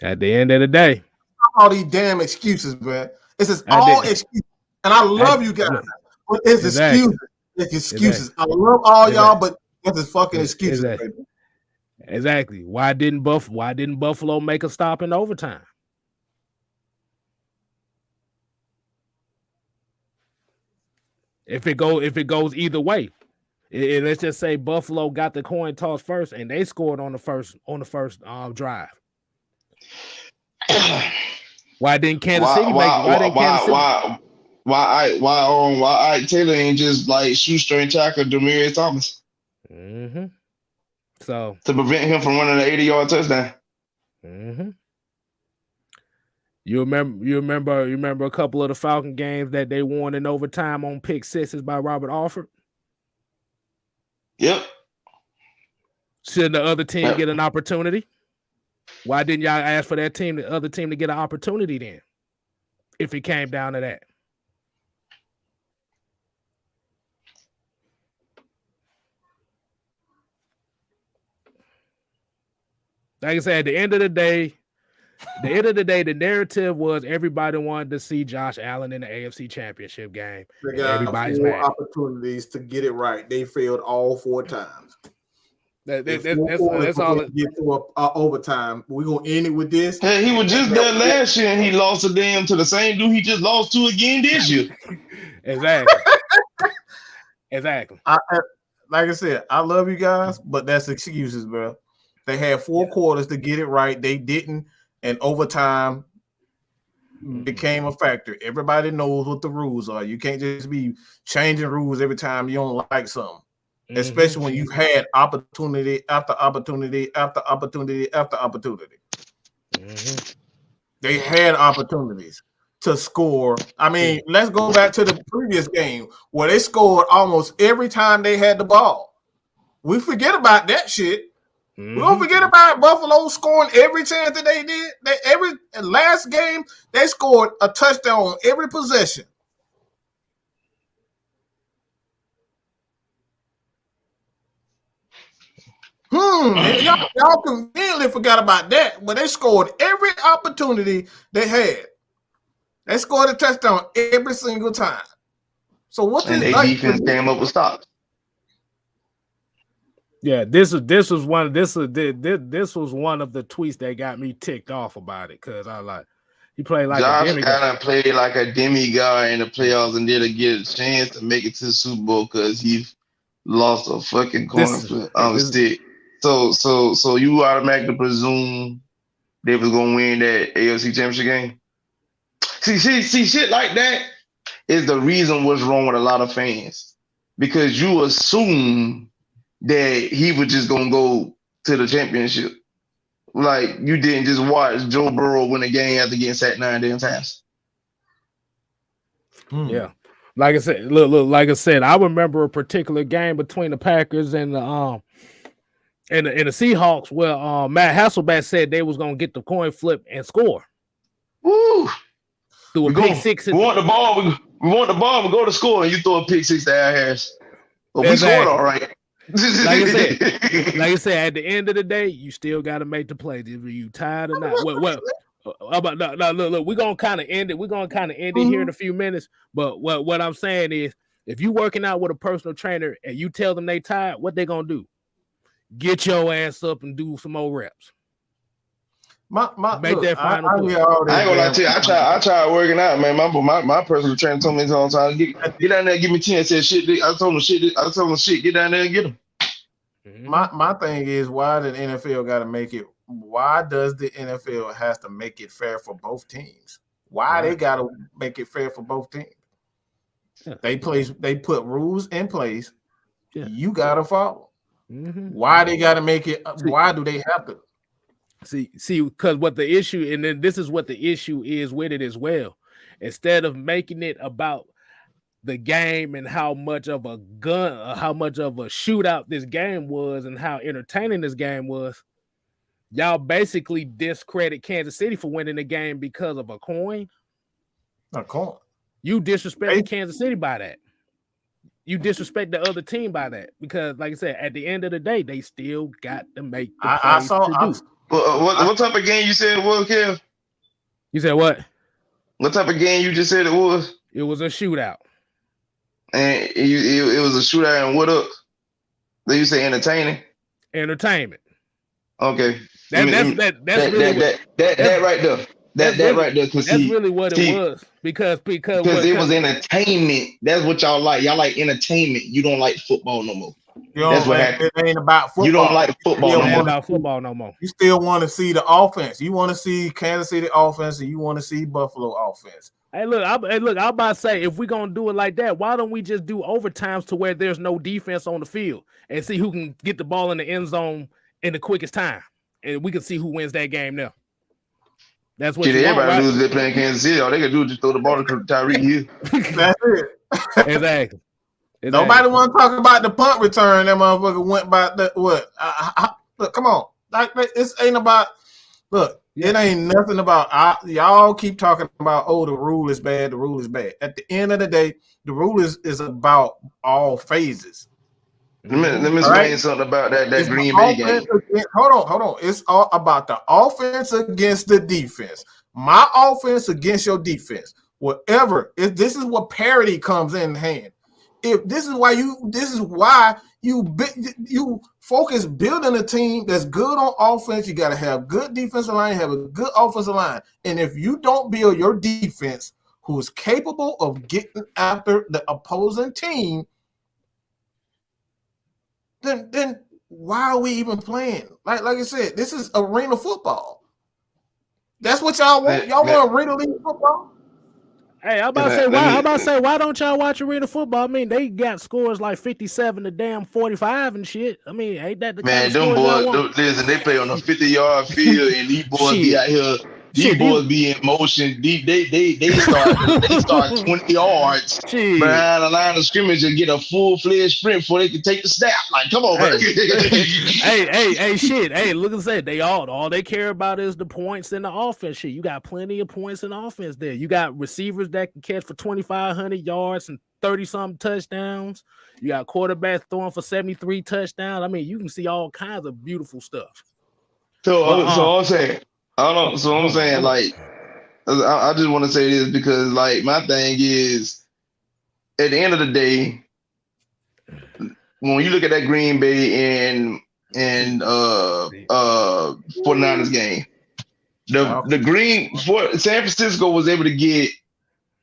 At the end of the day. All these damn excuses, man. This is all excuses. And I love you guys. But it's excuses. It's excuses. I love all y'all, but this is fucking excuses, baby. Exactly. Why didn't Buffalo make a stop in overtime? If it goes either way, let's just say Buffalo got the coin toss first and they scored on the first drive. Why didn't Kansas City make it? Why Ike Taylor ain't just like shoestring tackle Demaryius Thomas? So to prevent him from running an 80-yard touchdown. You remember a couple of the Falcon games that they won in overtime on pick sixes by Robert Alford? Yep. Shouldn't the other team get an opportunity? Why didn't y'all ask for the other team to get an opportunity then? If it came down to that. Like I said, at the end of the day, the narrative was everybody wanted to see Josh Allen in the AFC Championship game. They got everybody's 4 opportunities to get it right. They failed all 4 times. That's all. Get to overtime. We're gonna end it with this. Hey, he was just there last year, and he lost to the same dude he just lost to again this year. Exactly. Exactly. Like I said, I love you guys, but that's excuses, bro. They had 4 quarters to get it right. They didn't, and overtime became a factor. Everybody knows what the rules are. You can't just be changing rules every time you don't like something. Especially when you've had opportunity after opportunity after opportunity after opportunity. They had opportunities to score. I mean, let's go back to the previous game where they scored almost every time they had the ball. We forget about that shit. We don't forget about Buffalo scoring every chance that they did. Every last game, they scored a touchdown on every possession. Y'all conveniently forgot about that, but they scored every opportunity they had. They scored a touchdown every single time. So what? And their defense came up with stops. Yeah, this was one of the tweets that got me ticked off about it because I like he played like Josh Allen played like a demigod in the playoffs and didn't get a chance to make it to the Super Bowl because he lost a fucking corner on the stick. So you automatically presume they was gonna win that AFC Championship game. See, shit like that. is the reason what's wrong with a lot of fans. Because you assume that he was just gonna go to the championship. Like you didn't just watch Joe Burrow win a game after getting sacked 9 damn times. Yeah. Like I said, like I said, I remember a particular game between the Packers and the Seahawks where Matt Hasselbeck said they was gonna get the coin flip and score. Woo! Through a pick six. We want the ball. We want the ball. We go to score, and you throw a pick six to our Harris. Well, we scored all right. Like I said, at the end of the day, you still got to make the play. If you tired or not. Look, we're gonna kind of end it. We're gonna kind of end it here in a few minutes. But what I'm saying is, if you working out with a personal trainer and you tell them they tired, what they gonna do? Get your ass up and do some more reps. Make that final push. I ain't gonna lie to you. I tried working out, man. My personal trainer told me all the time, get down there and give me 10. I said shit. I told him shit. Get down there and get him. My thing is, why did the NFL got to make it? Why does the NFL has to make it fair for both teams? Why they got to make it fair for both teams? Yeah. They put rules in place. Yeah. You got to follow. Why they got to make it? Why do they have to? See, because what the issue, and then this is what the issue is with it as well. Instead of making it about the game and how much of a shootout this game was and how entertaining this game was, y'all basically discredit Kansas City for winning the game because of a coin. A coin. You disrespect Kansas City by that. You disrespect the other team by that because, like I said, at the end of the day, they still got to make the plays to do. What type of game you said it was, Kev? You said what? What type of game you just said it was? It was a shootout. And it was a shootout, and what up? Did you say entertaining? Entertainment. Okay. That's really that right there. That right there. That's really what it was because it was entertainment. That's what y'all like. Y'all like entertainment. You don't like football no more. That's what happened. It ain't about football. You don't like football. It ain't about football no more. You still want to see the offense. You want to see Kansas City offense, and you want to see Buffalo offense. I'm about to say, if we're gonna do it like that, why don't we just do overtimes to where there's no defense on the field and see who can get the ball in the end zone in the quickest time, and we can see who wins that game now. That's what everybody loses. They're playing Kansas City. All they can do is just throw the ball to Tyreek Hill. That's it. Exactly. Nobody want to talk about the punt return. That motherfucker went by that. What? Look, come on. Like this ain't about. Look, it ain't nothing about. Y'all keep talking about. Oh, the rule is bad. The rule is bad. At the end of the day, the rule is about all phases. Let me explain something about that Green Bay game. Hold on. It's all about the offense against the defense. My offense against your defense. Whatever. This is what parity comes in hand. If this is why you focus building a team that's good on offense. You got to have good defensive line, have a good offensive line. And if you don't build your defense who is capable of getting after the opposing team, then why are we even playing? Like I said, this is arena football. That's what y'all want. Y'all want arena league football? Hey, I'm about to say, why don't y'all watch arena football? I mean, they got scores like 57 to damn 45 and shit. I mean, ain't that the kind of them boys? Listen, they play on a 50-yard field, and these boys be out here. These boys be in motion. They start 20 yards behind the line of scrimmage and get a full-fledged sprint before they can take the snap. Like, come on, man. Hey, look at that. They all they care about is the points in the offense. Shit, you got plenty of points in the offense there. You got receivers that can catch for 2,500 yards and 30-something touchdowns. You got quarterbacks throwing for 73 touchdowns. I mean, you can see all kinds of beautiful stuff. So I'm saying. I don't know. So I'm saying, like, I just want to say this because, like, my thing is, at the end of the day, when you look at that Green Bay and 49ers game, San Francisco was able to get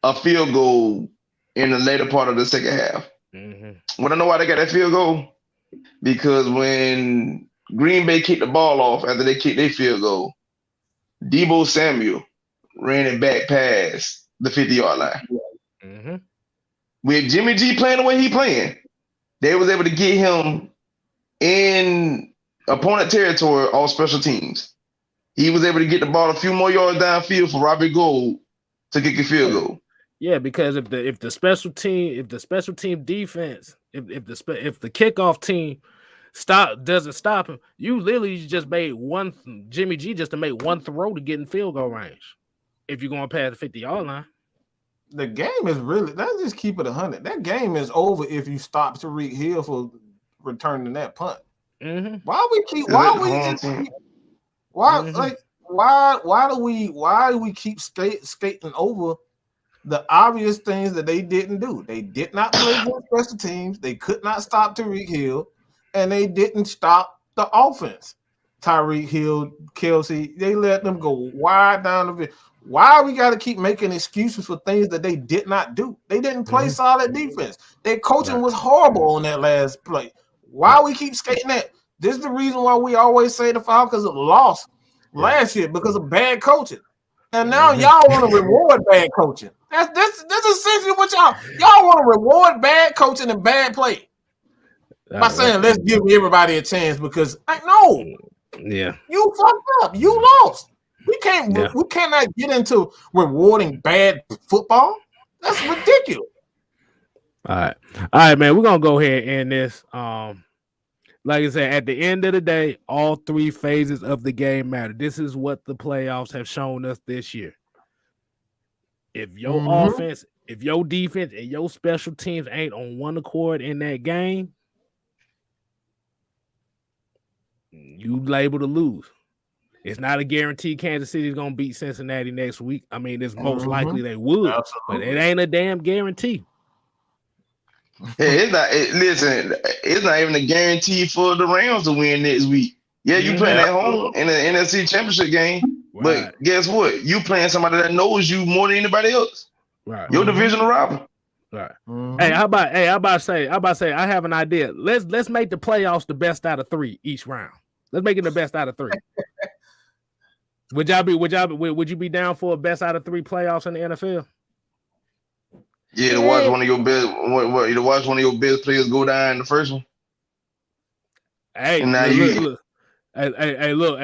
a field goal in the later part of the second half. Mm-hmm. Want to know why they got that field goal? Because when Green Bay kicked the ball off after they kicked their field goal, Deebo Samuel ran it back past the 50-yard line. Mm-hmm. with Jimmy G playing the way he playing, they was able to get him in opponent territory on special teams. He was able to get the ball a few more yards downfield for Robbie Gould to kick a field goal. Yeah, because if the special team defense, if the kickoff team doesn't stop him, you literally just made Jimmy G just to make one throw to get in field goal range. If you're going past the 50-yard line, the game is really. Let's just keep it 100. That game is over if you stop Tariq Hill for returning that punt. Mm-hmm. Why do we keep skating over the obvious things that they didn't do? They did not play good special teams. They could not stop Tariq Hill, and they didn't stop the offense. Tyreek Hill, Kelsey, they let them go wide down the field. Why we got to keep making excuses for things that they did not do? They didn't play solid defense. Their coaching was horrible on that last play. Why we keep skating that? This is the reason why we always say the Falcons lost last year because of bad coaching. And now y'all want to reward bad coaching. That's essentially what y'all want to reward bad coaching and bad play. By saying let's give everybody a chance because you fucked up. You lost. We cannot get into rewarding bad football. That's ridiculous. All right, man. We're gonna go ahead and end this. Like I said, at the end of the day, all three phases of the game matter. This is what the playoffs have shown us this year. If your offense, if your defense, and your special teams ain't on one accord in that game, you label to lose. It's not a guarantee Kansas City is going to beat Cincinnati next week. I mean, it's most likely they would, but it ain't a damn guarantee. It's not even a guarantee for the Rams to win next week. Yeah, you playing at home in the NFC Championship game, but guess what? You playing somebody that knows you more than anybody else. Right. Your divisional rival. Right. Hey, how about I say I have an idea. Let's make the playoffs the best out of 3 each round. Let's make it the best out of 3. Would you be down for a best out of 3 playoffs in the NFL? Yeah, to watch one of your best players go down in the first one. Hey,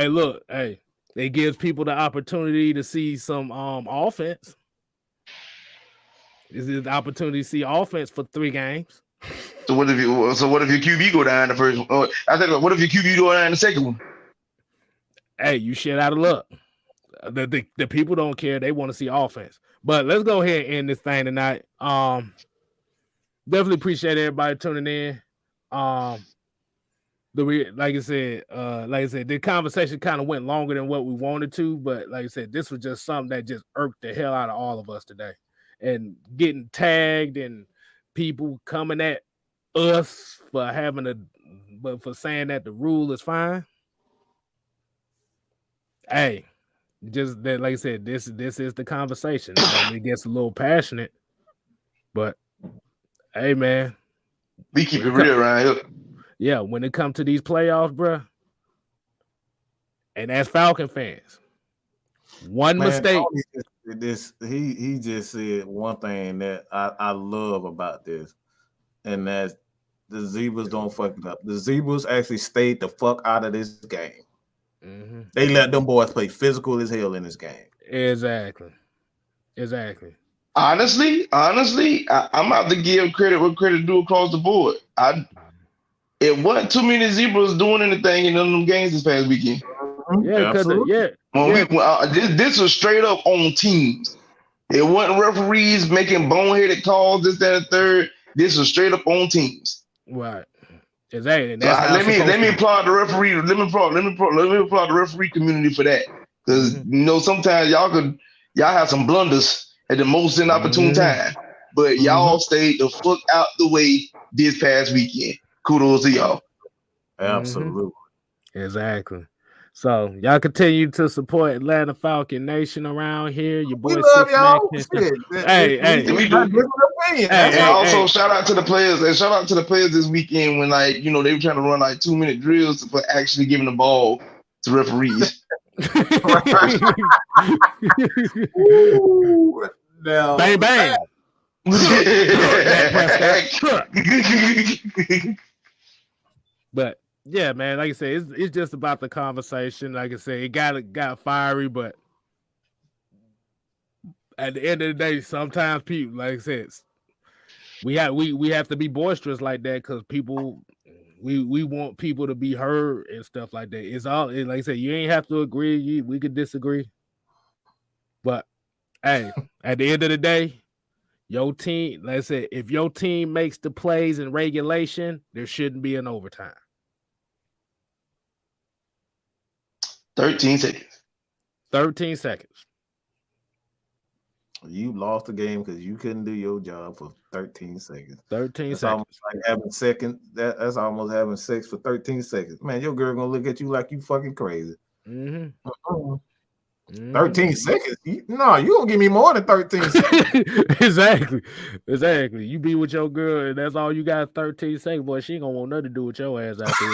look. Hey, it gives people the opportunity to see some offense. This is the opportunity to see offense for 3 games. So what if your QB go down in the first one? What if your QB go down in the second one? Hey, you shit out of luck. The people don't care. They want to see offense. But let's go ahead and end this thing tonight. Definitely appreciate everybody tuning in. Like I said, the conversation kind of went longer than what we wanted to, but like I said, this was just something that just irked the hell out of all of us today. And getting tagged and people coming at us for for saying that the rule is fine. Hey, just that, like I said, this is the conversation. It gets a little passionate, but hey, man, we keep it real around here. Yeah, when it comes to these playoffs, bro, and as Falcon fans, mistake. He just said one thing that I love about this, and that's the Zebras don't fuck it up. The Zebras actually stayed the fuck out of this game. Mm-hmm. They let them boys play physical as hell in this game. Exactly. Honestly, I'm about to give credit where credit due across the board. It wasn't too many Zebras doing anything in them games this past weekend. Yeah, this was straight up on teams. It wasn't referees making boneheaded calls, this, that, and third. This was straight up on teams. Right. Exactly. So let me applaud the referee. Let me applaud the referee community for that. Because sometimes y'all have some blunders at the most inopportune time. But y'all stayed the fuck out the way this past weekend. Kudos to y'all. Absolutely. Exactly. So y'all continue to support Atlanta Falcon Nation around here. Your boy, we love y'all. Hey, we do. And also shout out to the players. And shout out to the players this weekend when they were trying to run 2-minute drills for actually giving the ball to referees. Ooh, now, bang bang. But yeah, man, like I said, it's just about the conversation. Like I said, it got fiery, but at the end of the day, sometimes people, like I said, we have to be boisterous like that because people, we want people to be heard and stuff like that. It's all like I said, you ain't have to agree. We could disagree, but hey, at the end of the day, your team, like I said, if your team makes the plays in regulation, there shouldn't be an overtime. 13 seconds. 13 seconds. You lost the game because you couldn't do your job for 13 seconds. 13 that's seconds. Almost like having second. That's almost having sex for 13 seconds. Man, your girl gonna look at you like you fucking crazy. Mm-hmm. 13 seconds? No, you don't give me more than 13 seconds. Exactly. You be with your girl and that's all you got 13 seconds, boy. She ain't gonna want nothing to do with your ass out there.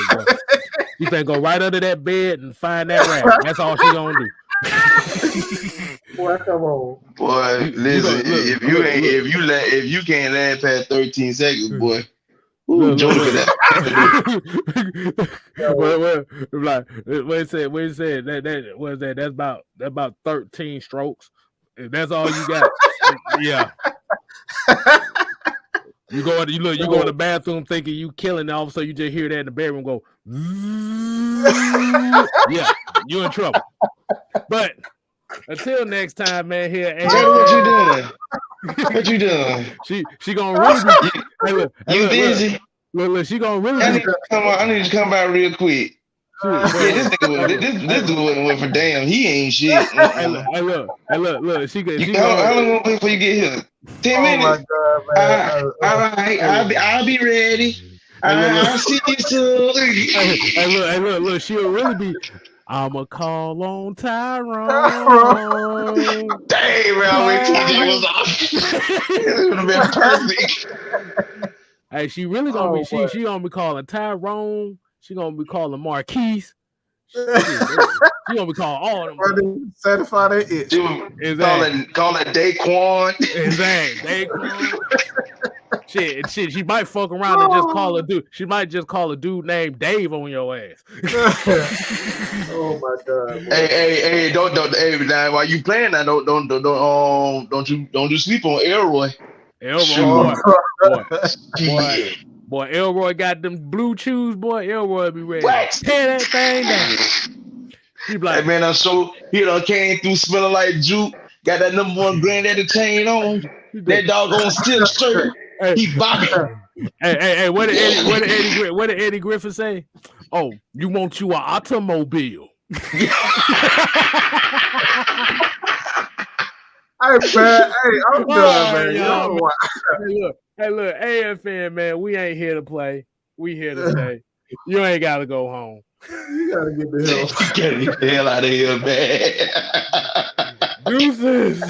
You can go right under that bed and find that rat. That's all she gonna do. Boy, come on. Boy, listen, if you can't last past 13 seconds, boy. Ooh, Joker that. Like what it said that was that that's about 13 strokes. If that's all you got. Yeah. You go in the bathroom thinking you killing, and all of a sudden you just hear that in the bedroom go. Yeah, you in trouble. But until next time, man. Here, what you doing? What you doing? She gonna really be. Look, busy? Look, she gonna really. I need to come by real quick. This dude went for damn. He ain't shit. Hey, look. She how long gonna wait before you get here? 10 minutes. Oh my God, man. All right, I'll be ready. I'll see you soon. Hey, look. She'll really be. I'ma call on Tyrone. Dang, man, TJ was off. It would have been perfect. Hey, she really gonna be. She gonna be calling Tyrone. She gonna be calling Marquise. She gonna be calling all of them. Certified it. Call it Daquan. Exactly. Daquan. Shit. She might fuck around and just call a dude. She might just call a dude named Dave on your ass. Oh my God. Boy. Hey, don't now while you playing that, don't you sleep on Elroy. Boy, Elroy got them blue chews, boy. Elroy be ready. What? Tear that thing down. He be like, hey man, I'm so he done came through smelling like juke. Got that #1 granddaddy chain on. That doggone silk shirt. He bopping. Hey, what did Eddie Griffin say? Oh, you want you an automobile. Hey, man. Hey, I'm done, man. Y'all, Hey, look, AFN, man, we ain't here to play. We here to stay. You ain't got to go home. You got to get the hell. You gotta get the hell out of here, man. Deuces.